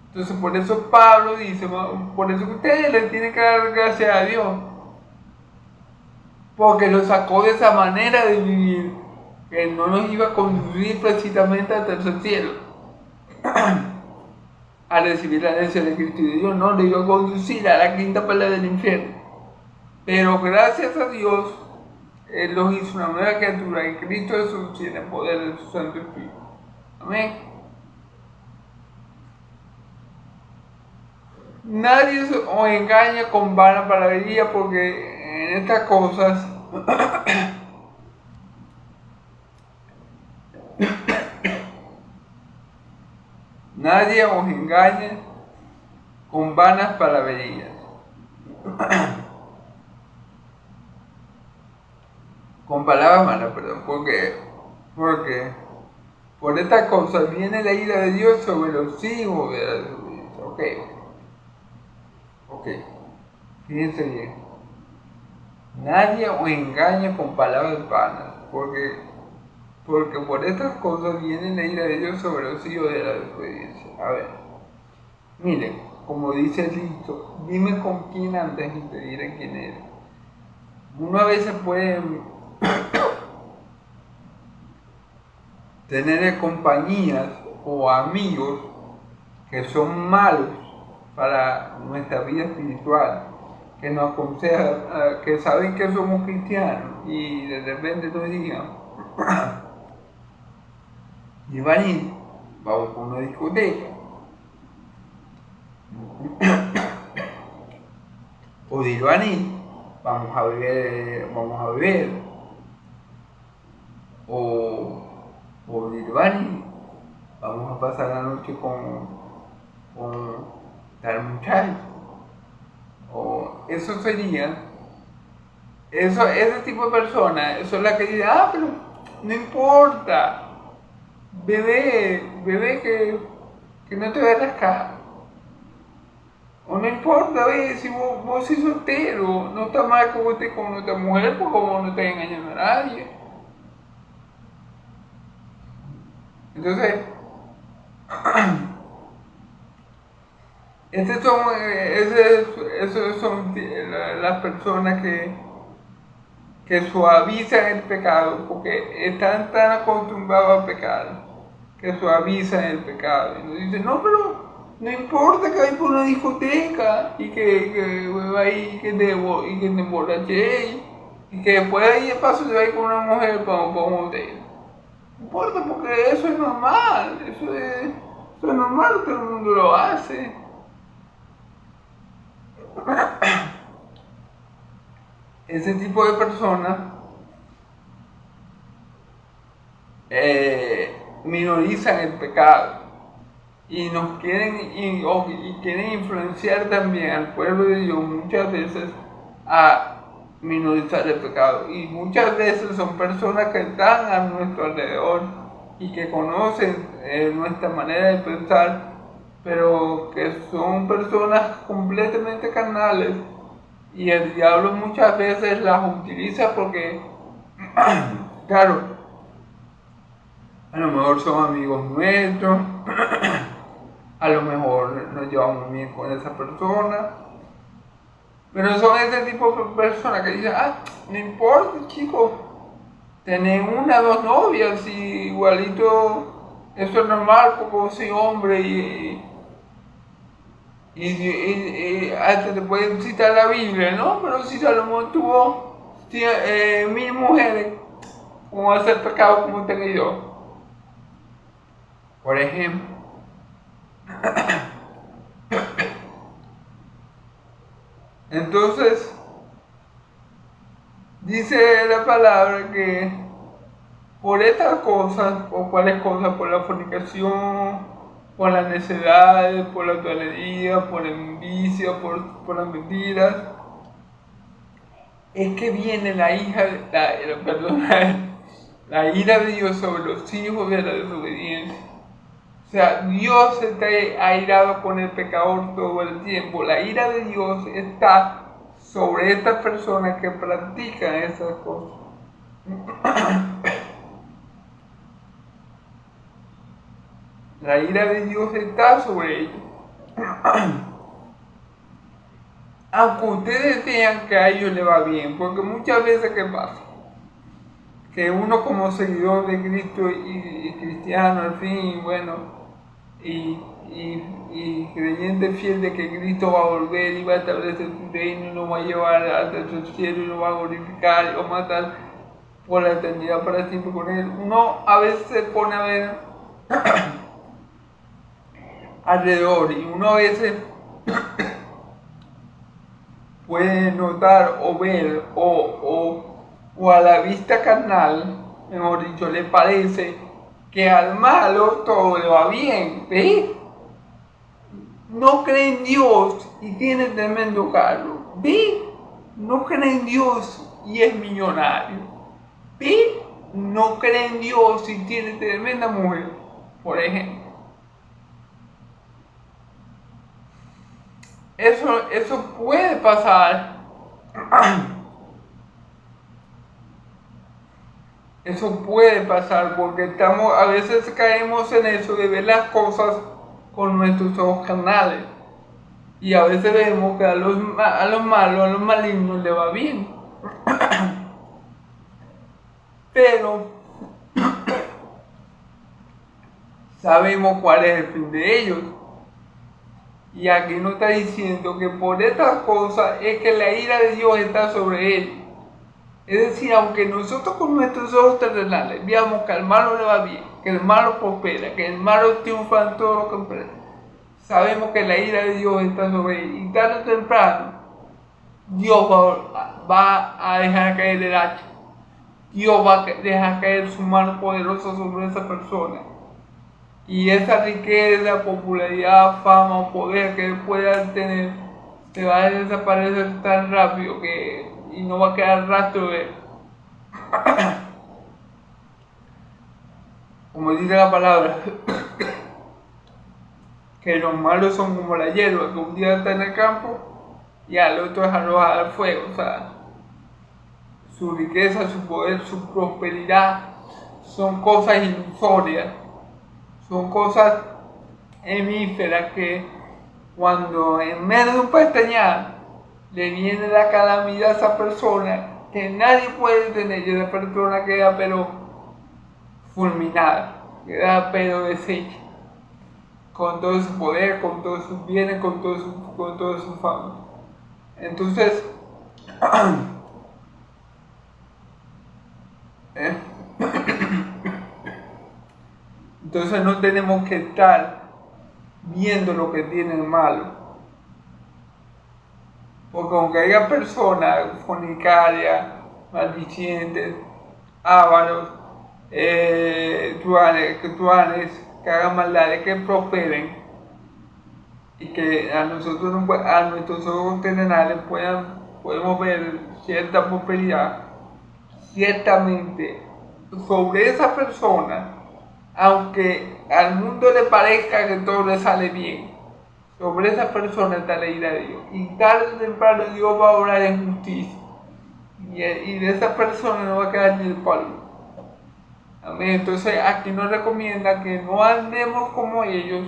Entonces por eso Pablo dice, por eso que ustedes le tienen que dar gracias a Dios, porque lo sacó de esa manera de vivir, que no nos iba a conducir precisamente al tercer cielo, a recibir la herencia de Cristo y de Dios, no, le iba a conducir a la quinta pelea del infierno. Pero gracias a Dios, Él los hizo una nueva criatura, y Cristo Jesús tiene el poder de su Santo Espíritu. Amén. Nadie os engaña con vana palabrería, porque en estas cosas nadie os engaña con vanas palabrerías. Con palabras malas, perdón, porque por estas cosas viene la ira de Dios sobre los hijos de la desobediencia. Ok, fíjense bien. Nadie os engaña con palabras vanas, porque por estas cosas viene la ira de Dios sobre los hijos de la desobediencia. A ver, miren, como dice el dicho, dime con quién andas y te diré quién eres. Uno a veces puede tener compañías o amigos que son malos para nuestra vida espiritual, que nos aconsejan, que saben que somos cristianos y de repente nos digan, Giovanni, vamos a una discoteca, o Giovanni, vamos a beber, o Giovanni, vamos a pasar la noche con tal muchacho, o eso sería, ese tipo de personas, eso es la que dice, pero no importa, bebé que no te va a rascar. O no importa, oye, si vos sos soltero, no está mal que vos estés con otra mujer porque vos no estás engañando a nadie. Entonces, esas son las personas que suavizan el pecado, porque están tan acostumbrados a pecar, que suavizan el pecado. Y nos dicen, no, pero no importa que vayas por una discoteca y que vayas y que te emborraches y que después ahí de paso te vayas con una mujer para un hotel. No importa porque eso es normal, eso es normal, todo el mundo lo hace. Ese tipo de personas minorizan el pecado y nos quieren influenciar también al pueblo de Dios muchas veces a minorizar el pecado, y muchas veces son personas que están a nuestro alrededor y que conocen nuestra manera de pensar, pero que son personas completamente carnales, y el diablo muchas veces las utiliza porque claro, a lo mejor son amigos nuestros, a lo mejor nos llevamos bien con esa persona, pero son ese tipo de personas que dicen, no importa, chicos, tener una o dos novias y igualito, eso es normal porque vos soy hombre y hasta te pueden citar la Biblia, ¿no? Pero si Salomón tuvo 1000 mujeres, ¿cómo va a ser pecado como tengo yo? Por ejemplo. Entonces, dice la palabra que por estas cosas, o cuáles cosas, por la fornicación, por la necedad, por la autoridad, por la envidia, por las mentiras, es que viene la ira de Dios sobre los hijos de la desobediencia. O sea, Dios está airado con el pecador todo el tiempo. La ira de Dios está sobre estas personas que practican esas cosas. La ira de Dios está sobre ellos. Aunque ustedes vean que a ellos les va bien, porque muchas veces, ¿qué pasa? Que uno como seguidor de Cristo y cristiano al fin, bueno, y creyente fiel de que Cristo va a volver y va a establecer su reino y nos va a llevar hasta el cielo y nos va a glorificar y vamos a estar por la eternidad para siempre con Él, uno a veces se pone a ver alrededor y uno a veces puede notar o ver o a la vista carnal, mejor dicho, le parece que al malo todo le va bien, ¿ves? No cree en Dios y tiene tremendo carro, ¿ves? No cree en Dios y es millonario, ¿ves? No cree en Dios y tiene tremenda mujer, por ejemplo. Eso puede pasar. Eso puede pasar porque a veces caemos en eso de ver las cosas con nuestros ojos carnales. Y a veces vemos que a los malos, a los malignos les va bien. Pero sabemos cuál es el fin de ellos. Y aquí nos está diciendo que por estas cosas es que la ira de Dios está sobre ellos. Es decir, aunque nosotros con nuestros ojos terrenales veamos que al malo le va bien, que el malo prospera, que el malo triunfa en todo lo que emprende, sabemos que la ira de Dios está sobre él. Y tarde o temprano, Dios va a dejar caer el hacha. Dios va a dejar caer su mano poderosa sobre esa persona. Y esa riqueza, popularidad, fama o poder que él pueda tener, se va a desaparecer tan rápido y no va a quedar rastro de él. Como dice la palabra, que los malos son como la hierba, que un día está en el campo y al otro es arrojada al fuego. O sea, su riqueza, su poder, su prosperidad son cosas ilusorias, son cosas efímeras que cuando en menos de un pestañear le viene la calamidad a esa persona, que nadie puede detener, y esa persona queda pero fulminada, queda pero deshecha, con todo su poder, con todos sus bienes, con toda su fama. Entonces, entonces no tenemos que estar viendo lo que tienen malo. Porque aunque haya personas fornicarias, maldicientes, ávaros, truanes, que hagan maldades, que prosperen y que a nuestros ojos terrenales podemos ver cierta prosperidad, ciertamente sobre esa persona, aunque al mundo le parezca que todo le sale bien, sobre esa persona está la ira de Dios. Y tarde o temprano Dios va a obrar en justicia. Y de esa persona no va a quedar ni el polvo. Amén. Entonces aquí nos recomienda que no andemos como ellos,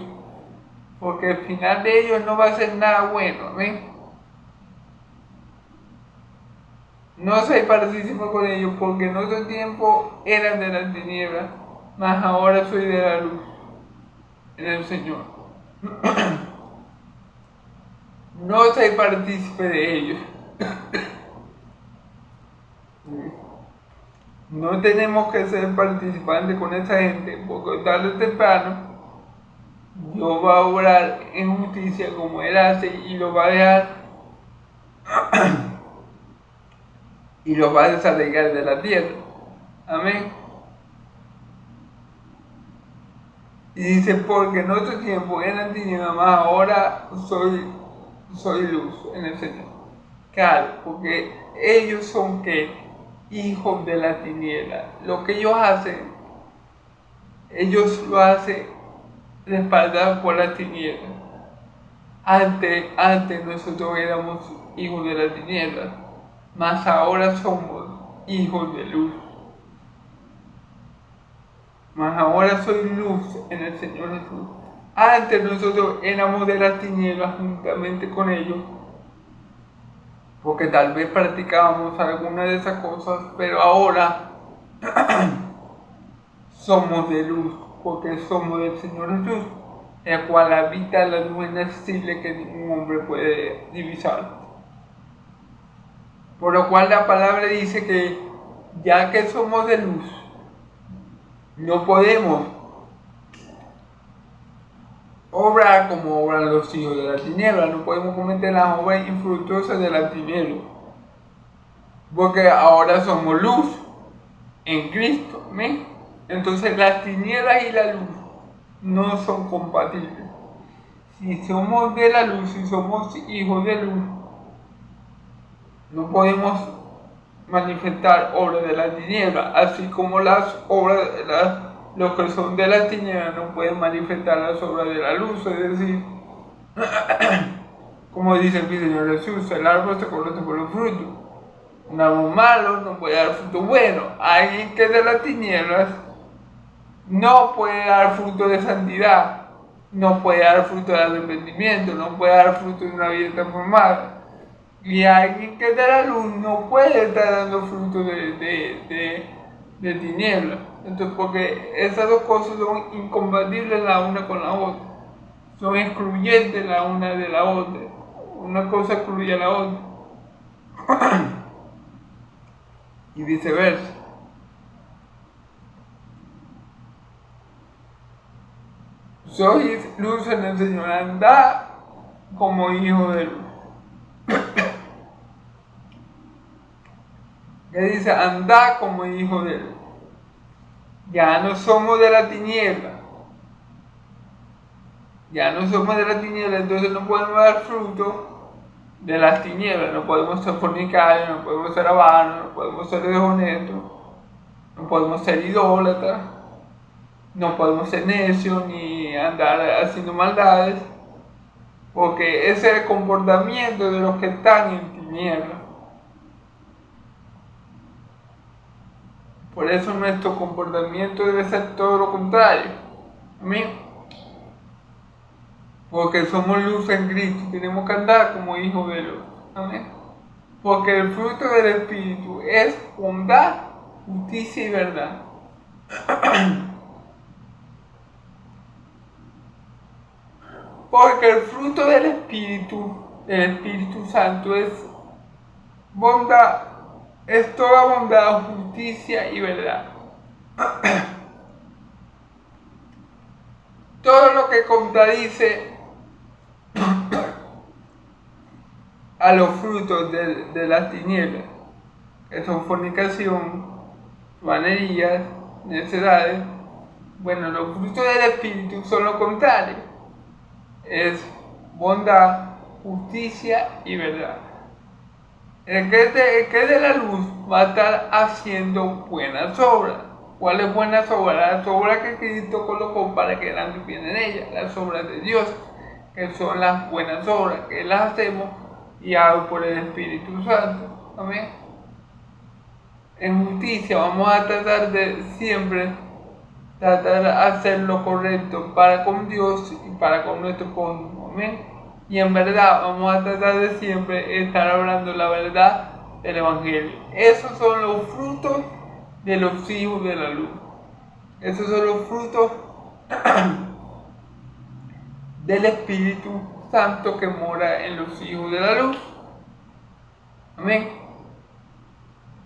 porque el final de ellos no va a ser nada bueno. Amén. No soy partícipe con ellos, porque en otro tiempo eran de las tinieblas, mas ahora soy de la luz en el Señor. No soy partícipe de ellos. No tenemos que ser participantes con esa gente, porque tarde o temprano Dios va a obrar en justicia como Él hace y lo va a dejar y lo va a desarraigar de la tierra. Amén. Y dice, porque en otro tiempo eran tinieblas, más ahora soy luz en el Señor. Claro, porque ellos son hijos de la tiniebla. Lo que ellos lo hacen respaldados por la tiniebla. Antes nosotros éramos hijos de la tiniebla, mas ahora somos hijos de luz. Mas ahora soy luz en el Señor Jesús. Antes nosotros éramos de las tinieblas juntamente con ellos, porque tal vez practicábamos alguna de esas cosas, pero ahora somos de luz, porque somos del Señor Jesús, el cual habita la luz inaccesible que ningún hombre puede divisar. Por lo cual la palabra dice que ya que somos de luz, no podemos obrar como obran los hijos de la tiniebla, no podemos cometer las obras infructuosas de la tiniebla, porque ahora somos luz en Cristo. ¿Amén? Entonces las tinieblas y la luz no son compatibles. Si somos de la luz, si somos hijos de luz, no podemos manifestar obras de la tiniebla, así como las obras los que son de la tiniebla no pueden manifestar las obras de la luz. Es decir, como dice mi Señor Jesús, el árbol se conoce por los frutos. Un árbol malo no puede dar fruto bueno. Alguien que es de las tinieblas no puede dar fruto de santidad, no puede dar fruto de arrepentimiento, no puede dar fruto de una vida transformada. Y alguien que es de la luz no puede estar dando fruto de tinieblas. Entonces, porque esas dos cosas son incompatibles la una con la otra, son excluyentes la una de la otra. Una cosa excluye a la otra. Y viceversa. Sois luz en el Señor, andad como hijos de luz. Que dice, andad como hijos de luz. Ya no somos de la tiniebla. Ya no somos de la tiniebla, entonces no podemos dar fruto de las tinieblas. No podemos ser fornicarios, no podemos ser avaros, no podemos ser deshonestos, no podemos ser idólatras. no podemos ser necios ni andar haciendo maldades, porque ese es el comportamiento de los que están en tinieblas. Por eso nuestro comportamiento debe ser todo lo contrario. Amén. Porque somos luz en Cristo, tenemos que andar como hijos de luz. Amén. Porque el fruto del Espíritu es bondad, justicia y verdad. Porque el fruto del Espíritu Santo es bondad, es toda bondad, justicia y verdad. Todo lo que contradice a los frutos de las tinieblas, que son fornicación, manerías, necedades. Bueno, los frutos del Espíritu son lo contrario. Es bondad, justicia y verdad. El que es de la luz va a estar haciendo buenas obras. ¿Cuáles buenas obras? Las obras que Cristo colocó para que anduviesen en ellas, las obras de Dios, que son las buenas obras, que las hacemos guiados por el Espíritu Santo. Amén. En justicia vamos a tratar de siempre tratar de hacer lo correcto para con Dios y para con nuestro prójimo. Amén. Y en verdad vamos a tratar de siempre estar hablando la verdad del Evangelio. Esos son los frutos de los hijos de la luz. Esos son los frutos del Espíritu Santo que mora en los hijos de la luz. Amén.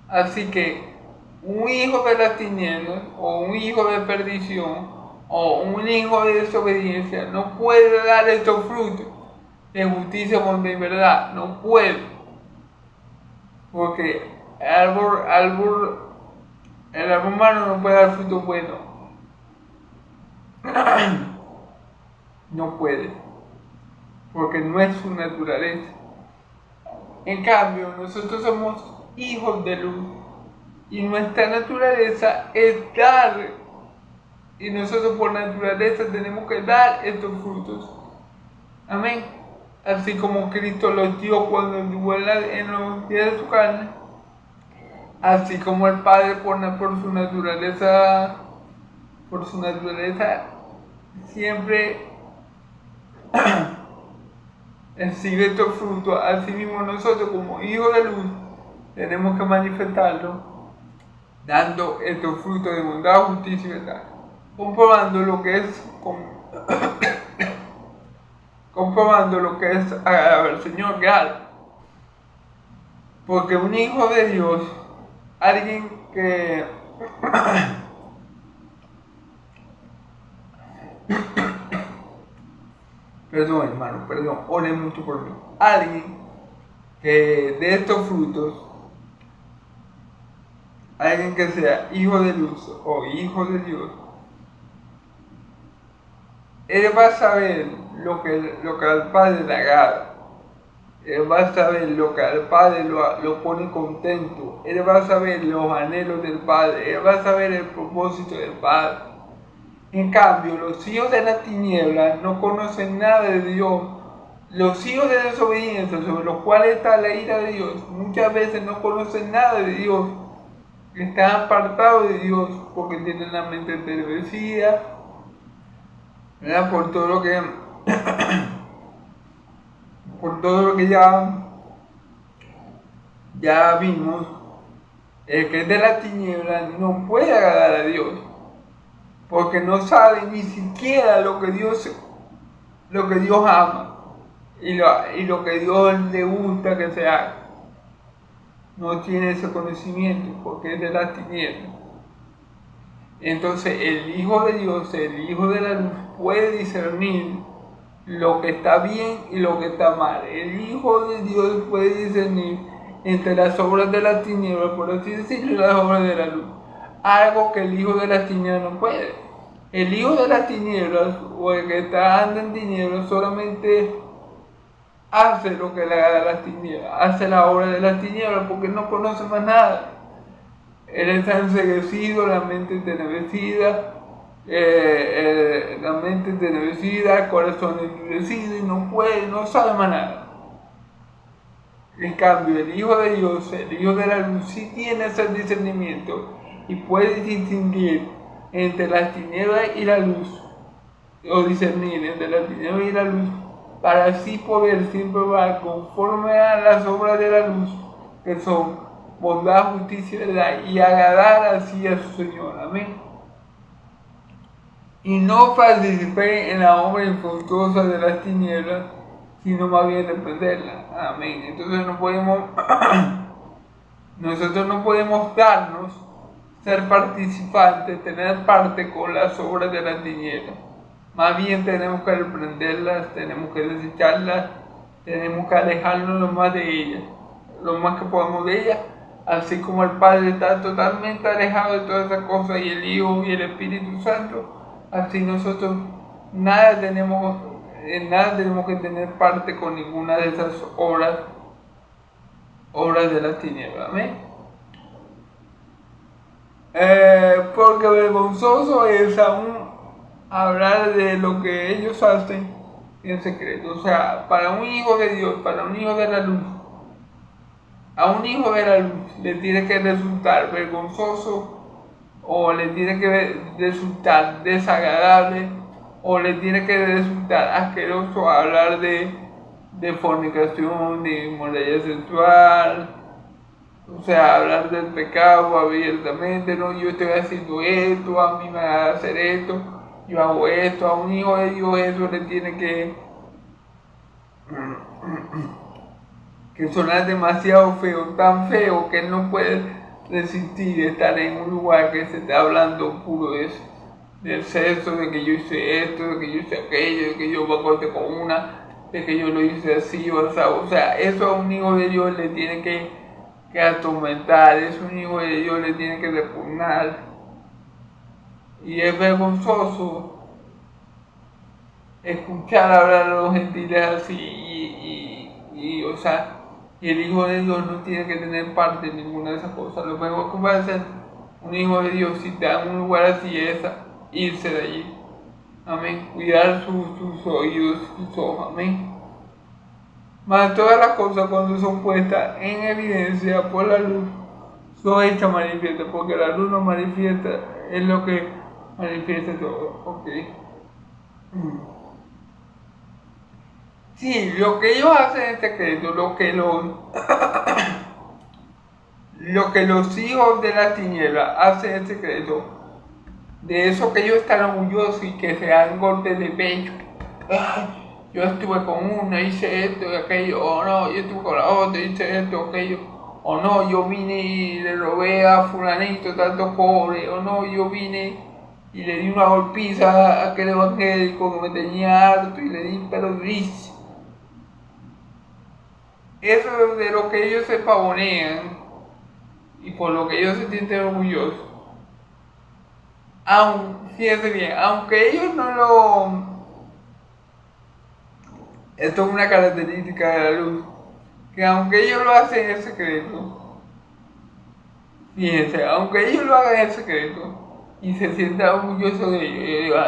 Así que un hijo de las tinieblas o un hijo de perdición o un hijo de desobediencia no puede dar estos frutos de justicia, bondad y verdad. No puede. Porque el árbol humano no puede dar fruto bueno. No puede. Porque no es su naturaleza. En cambio, nosotros somos hijos de luz. Y nuestra naturaleza es dar. Y nosotros por naturaleza tenemos que dar estos frutos. Amén. Así como Cristo los dio cuando estuvo en los días de su carne. Así como el Padre por su naturaleza siempre exhibe estos frutos. Así mismo nosotros como hijos de luz tenemos que manifestarlo dando estos frutos de bondad, justicia y verdad, comprobando lo que es agradable al Señor real. Porque un hijo de Dios, alguien que perdón hermano, oren mucho por mí. Alguien que de estos frutos, alguien que sea hijo de luz o hijo de Dios, él va a saber lo que al Padre le agrada. Él va a saber lo que al Padre lo pone contento. Él va a saber los anhelos del Padre. Él va a saber el propósito del Padre. En cambio, los hijos de la tiniebla no conocen nada de Dios. Los hijos de desobediencia, sobre los cuales está la ira de Dios, muchas veces no conocen nada de Dios. Están apartados de Dios porque tienen la mente entenebrecida, ¿verdad? Por todo lo que ya vimos. El que es de la tiniebla no puede agradar a Dios, porque no sabe ni siquiera lo que Dios ama y lo que Dios le gusta que se haga. No tiene ese conocimiento porque es de la tiniebla. Entonces el Hijo de Dios, el Hijo de la luz, puede discernir lo que está bien y lo que está mal. El Hijo de Dios puede discernir entre las obras de la tiniebla, por así decirlo, y las obras de la luz. Algo que el Hijo de las tinieblas no puede. El Hijo de las tinieblas, o el que anda en tinieblas, solamente hace lo que le agrada a las tinieblas, hace la obra de las tinieblas porque no conoce más nada. Él está enceguecido, la mente entenebrecida, la mente entenebrecida, el corazón endurecido y no puede, no sabe más nada. En cambio, el Hijo de Dios, el Hijo de la luz, sí tiene ese discernimiento y puede distinguir entre las tinieblas y la luz, o discernir entre las tinieblas y la luz, para así poder siempre va conforme a las obras de la luz, que son bondad, justicia y verdad, y agradar así a su Señor. Amén. Y no participé en la obra infructuosa de las tinieblas, sino más bien reprenderla. Amén. Entonces nosotros no podemos darnos, ser participantes, tener parte con las obras de las tinieblas. Más bien tenemos que reprenderlas, tenemos que desecharlas, tenemos que alejarnos lo más de ellas, lo más que podamos de ellas, así como el Padre está totalmente alejado de todas esas cosas y el Hijo y el Espíritu Santo, así nosotros en nada tenemos que tener parte con ninguna de esas obras de las tinieblas. Amén. Porque vergonzoso es aún hablar de lo que ellos hacen en secreto. O sea, para un hijo de Dios, para un hijo de la luz, a un hijo de la luz le tiene que resultar vergonzoso, o le tiene que resultar desagradable, o le tiene que resultar asqueroso hablar de fornicación, de inmoralidad sexual. O sea, hablar del pecado abiertamente. No, yo estoy haciendo esto, a mí me va a hacer esto, yo hago esto. A un hijo de Dios eso le tiene que sonar demasiado feo, tan feo que él no puede resistir estar en un lugar que se está hablando puro de eso, del sexo, de que yo hice esto, de que yo hice aquello, de que yo me acosté con una, de que yo lo hice así o así. O sea, eso a un hijo de Dios le tiene que atormentar, es un hijo de Dios, le tiene que repugnar. Y es vergonzoso escuchar hablar a los gentiles así o sea, y el hijo de Dios no tiene que tener parte en ninguna de esas cosas. Lo mejor que puede hacer un hijo de Dios si está en un lugar así es irse de allí. Amén. Cuidar sus oídos, sus ojos. Amén. Mas todas las cosas, cuando son puestas en evidencia por la luz, son hechas manifiestas, porque la luz no manifiesta, es lo que manifiesta todo. Ok. Sí, lo que ellos hacen en secreto, lo que los hijos de la tiniebla hacen en secreto, de eso que ellos están orgullosos y que se dan golpes de pecho. Yo estuve con una, hice esto y aquello, o no, yo estuve con la otra, hice esto, aquello, o no, yo vine y le robé a fulanito tanto pobre, o no, yo vine y le di una golpiza a aquel evangélico que me tenía harto y le di pero durísimo. Eso es de lo que ellos se pavonean y por lo que ellos se sienten orgullosos. Fíjense bien, aunque ellos no lo... Esto es una característica de la luz, que aunque ellos lo hacen en secreto, fíjense, aunque ellos lo hagan en secreto y se sientan orgullosos de ellos,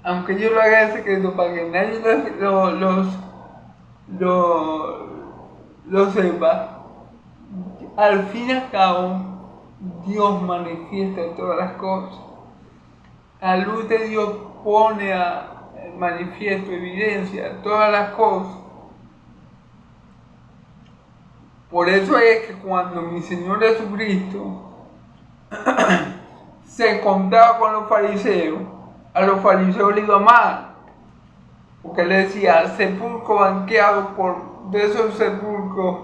aunque ellos lo hagan en secreto para que nadie lo sepa, al fin y al cabo Dios manifiesta todas las cosas. La luz de Dios pone a manifiesto, evidencia todas las cosas. Por eso es que cuando mi Señor Jesucristo se encontraba con los fariseos, a los fariseos le iba mal, porque le decía sepulcro blanqueado de esos sepulcros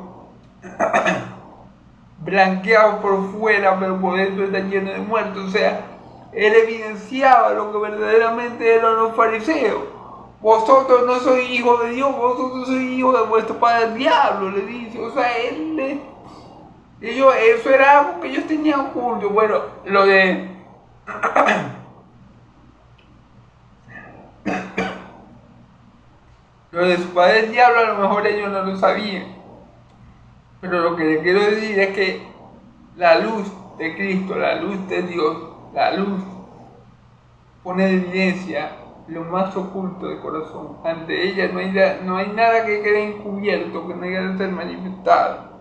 blanqueados por fuera, pero por dentro está lleno de muertos. O sea, él evidenciaba lo que verdaderamente eran los fariseos. Vosotros no sois hijos de Dios, vosotros sois hijos de vuestro padre el diablo, le dice. O sea, eso era algo que ellos tenían juntos. Bueno, lo de su padre el diablo a lo mejor ellos no lo sabían. Pero lo que les quiero decir es que la luz de Cristo, la luz de Dios, La luz pone en evidencia lo más oculto del corazón. Ante ella no hay nada que quede encubierto, que no haya de ser manifestado.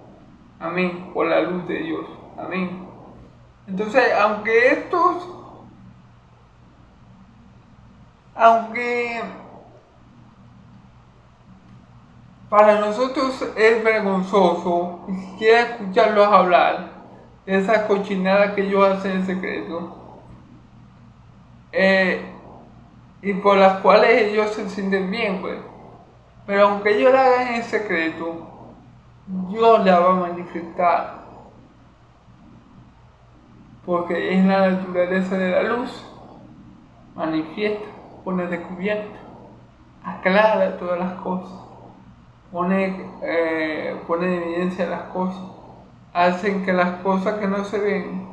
Amén. Por la luz de Dios. Amén. Entonces, aunque para nosotros es vergonzoso ni siquiera escucharlos hablar de esas cochinadas que ellos hacen en secreto, y por las cuales ellos se sienten bien, pues. Pero aunque ellos la hagan en secreto, Dios la va a manifestar, porque es la naturaleza de la luz. Manifiesta, pone descubierto, aclara todas las cosas, pone en evidencia las cosas, hacen que las cosas que no se vean,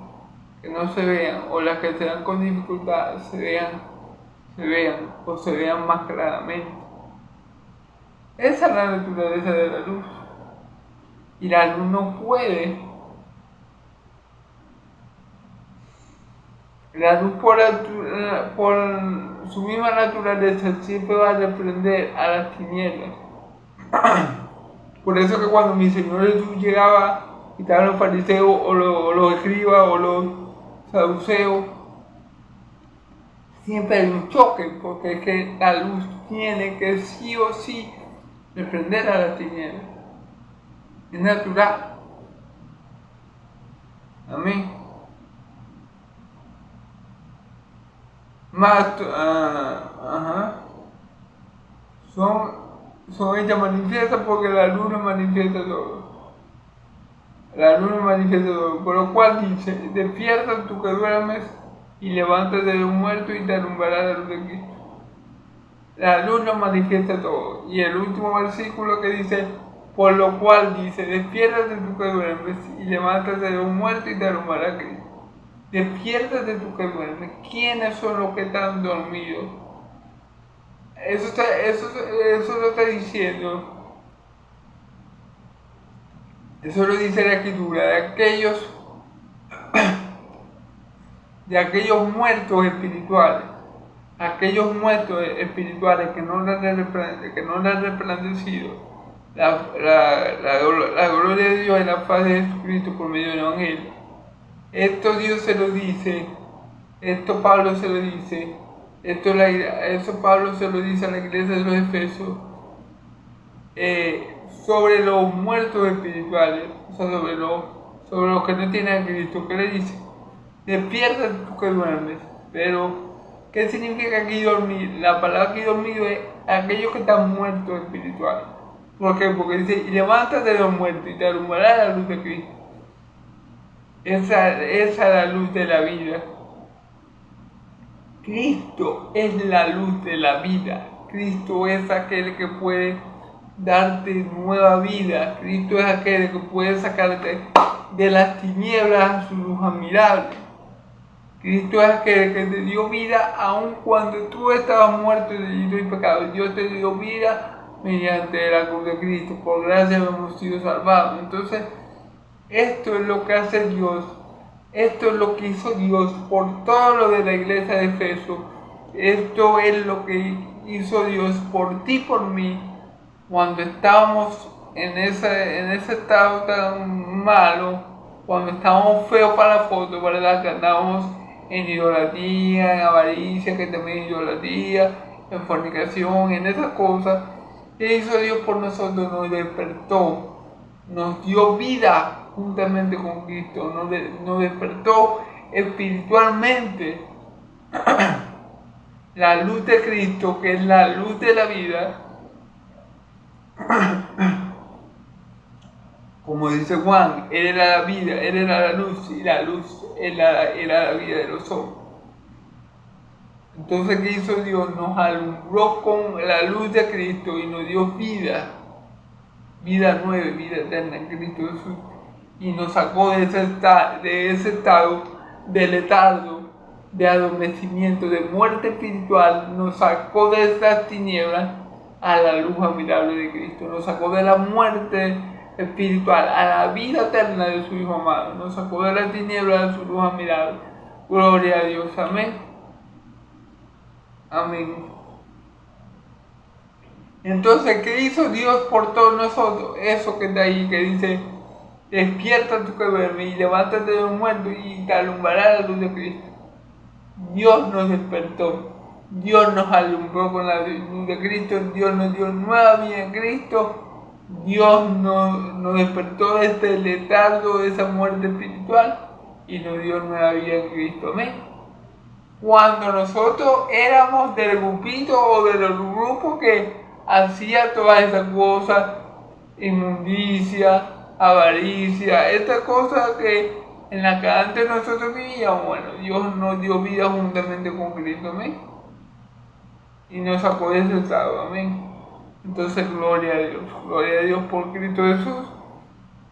o las que se dan con dificultad, se vean o se vean más claramente. Esa es la naturaleza de la luz. Y la luz no puede. La luz por su misma naturaleza siempre va a reprender a las tinieblas. Por eso que cuando mi Señor Jesús llegaba y estaban los fariseos o los escribas o los saduceos, siempre hay un choque, porque es que la luz tiene que sí o sí reprender a las tinieblas. Es natural. Amén. Son hechas manifiestas porque la luna manifiesta todo. La luna manifiesta todo. Por lo cual dice: despierta tú que duermes y levántate de los muertos y te alumbrará la luz de Cristo. La luna manifiesta todo. Y el último versículo que dice: por lo cual dice: despiértate tú que duermes y levántate de los muertos y te alumbrará Cristo. Despiértate tú que duermes. ¿Quiénes son los que están dormidos? Eso lo está diciendo. Eso lo dice la Escritura, de aquellos muertos espirituales. Aquellos muertos espirituales que no le han resplandecido la gloria de Dios en la faz de Jesucristo por medio del Evangelio. Esto Dios se lo dice, esto Pablo se lo dice, eso Pablo se lo dice a la iglesia de los Efesios, sobre los muertos espirituales, o sea, sobre los que no tienen a Cristo. ¿Qué le dice? Despierta tú que duermes. Pero, ¿qué significa aquí dormir? La palabra aquí dormido es aquellos que están muertos espirituales. ¿Por qué? Porque dice: y levántate de los muertos y te alumbrará la luz de Cristo. Esa es la luz de la vida. Cristo es la luz de la vida. Cristo es aquel que puede darte nueva vida. Cristo es aquel que puede sacarte de las tinieblas a su luz admirable. Cristo es aquel que te dio vida aun cuando tú estabas muerto de delito y pecado. Dios te dio vida mediante la cruz de Cristo. Por gracia hemos sido salvados. Entonces, esto es lo que hace Dios. Esto es lo que hizo Dios por todo lo de la iglesia de Efeso. Esto es lo que hizo Dios por ti y por mí cuando estábamos en ese estado tan malo, cuando estábamos feos para la foto, ¿verdad? Que andábamos en idolatría, en avaricia, que también idolatría, en fornicación, en esas cosas. ¿Qué hizo Dios por nosotros? Nos despertó, nos dio vida juntamente con Cristo, nos despertó espiritualmente. La luz de Cristo, que es la luz de la vida, como dice Juan, Él era la vida, Él era la luz, y la luz era la vida de los hombres. Entonces, ¿qué hizo Dios? Nos alumbró con la luz de Cristo y nos dio vida nueva, vida eterna en Cristo Jesús, y nos sacó de ese estado de letargo, de adormecimiento, de muerte espiritual. Nos sacó de esas tinieblas a la luz admirable de Cristo. Nos sacó de la muerte espiritual a la vida eterna de su Hijo amado. Nos sacó de la tiniebla a su luz admirable. Gloria a Dios, amén. Amén. Entonces, ¿qué hizo Dios por todos nosotros? Eso que está ahí, que dice, despierta tu que duerme y levántate de los muertos y te alumbrará la luz de Cristo. Dios nos despertó, Dios nos alumbró con la luz de Cristo, Dios nos dio nueva vida en Cristo, Dios nos despertó de este letargo, de esa muerte espiritual y nos dio nueva vida en Cristo, amén. Cuando nosotros éramos del grupito o de los grupos que hacía todas esas cosas, inmundicia, avaricia, estas cosas que en la que antes nosotros vivíamos, bueno, Dios nos dio vida juntamente con Cristo, amén. Y nos sacó de ese estado, amén. Entonces, gloria a Dios por Cristo Jesús,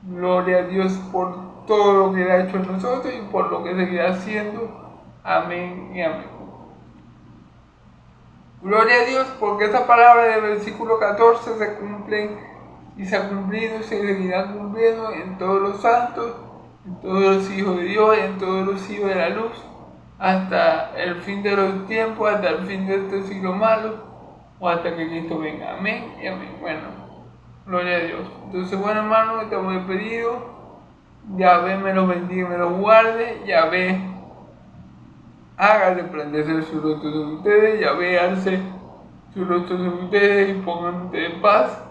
gloria a Dios por todo lo que Él ha hecho en nosotros y por lo que seguirá haciendo, amén y amén. Gloria a Dios porque esa palabra del versículo 14 se cumple y se ha cumplido y se seguirá cumpliendo en todos los santos, en todos los hijos de Dios, en todos los hijos de la luz, hasta el fin de los tiempos, hasta el fin de este siglo malo, o hasta que Cristo venga. Amén y amén. Bueno, gloria a Dios. Entonces, bueno, hermano, estamos despedidos. Yahvé me los bendiga, me los guarde. Yahvé haga resplandecer su rostro sobre ustedes. Yahvé alce su rostro sobre ustedes y pongan ustedes paz.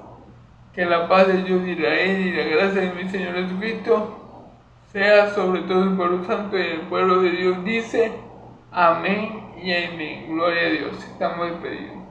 Que la paz de Dios de Israel y la gracia de mi Señor Jesucristo sea sobre todo el pueblo santo, y el pueblo de Dios dice amén y amén. Gloria a Dios. Estamos despedidos.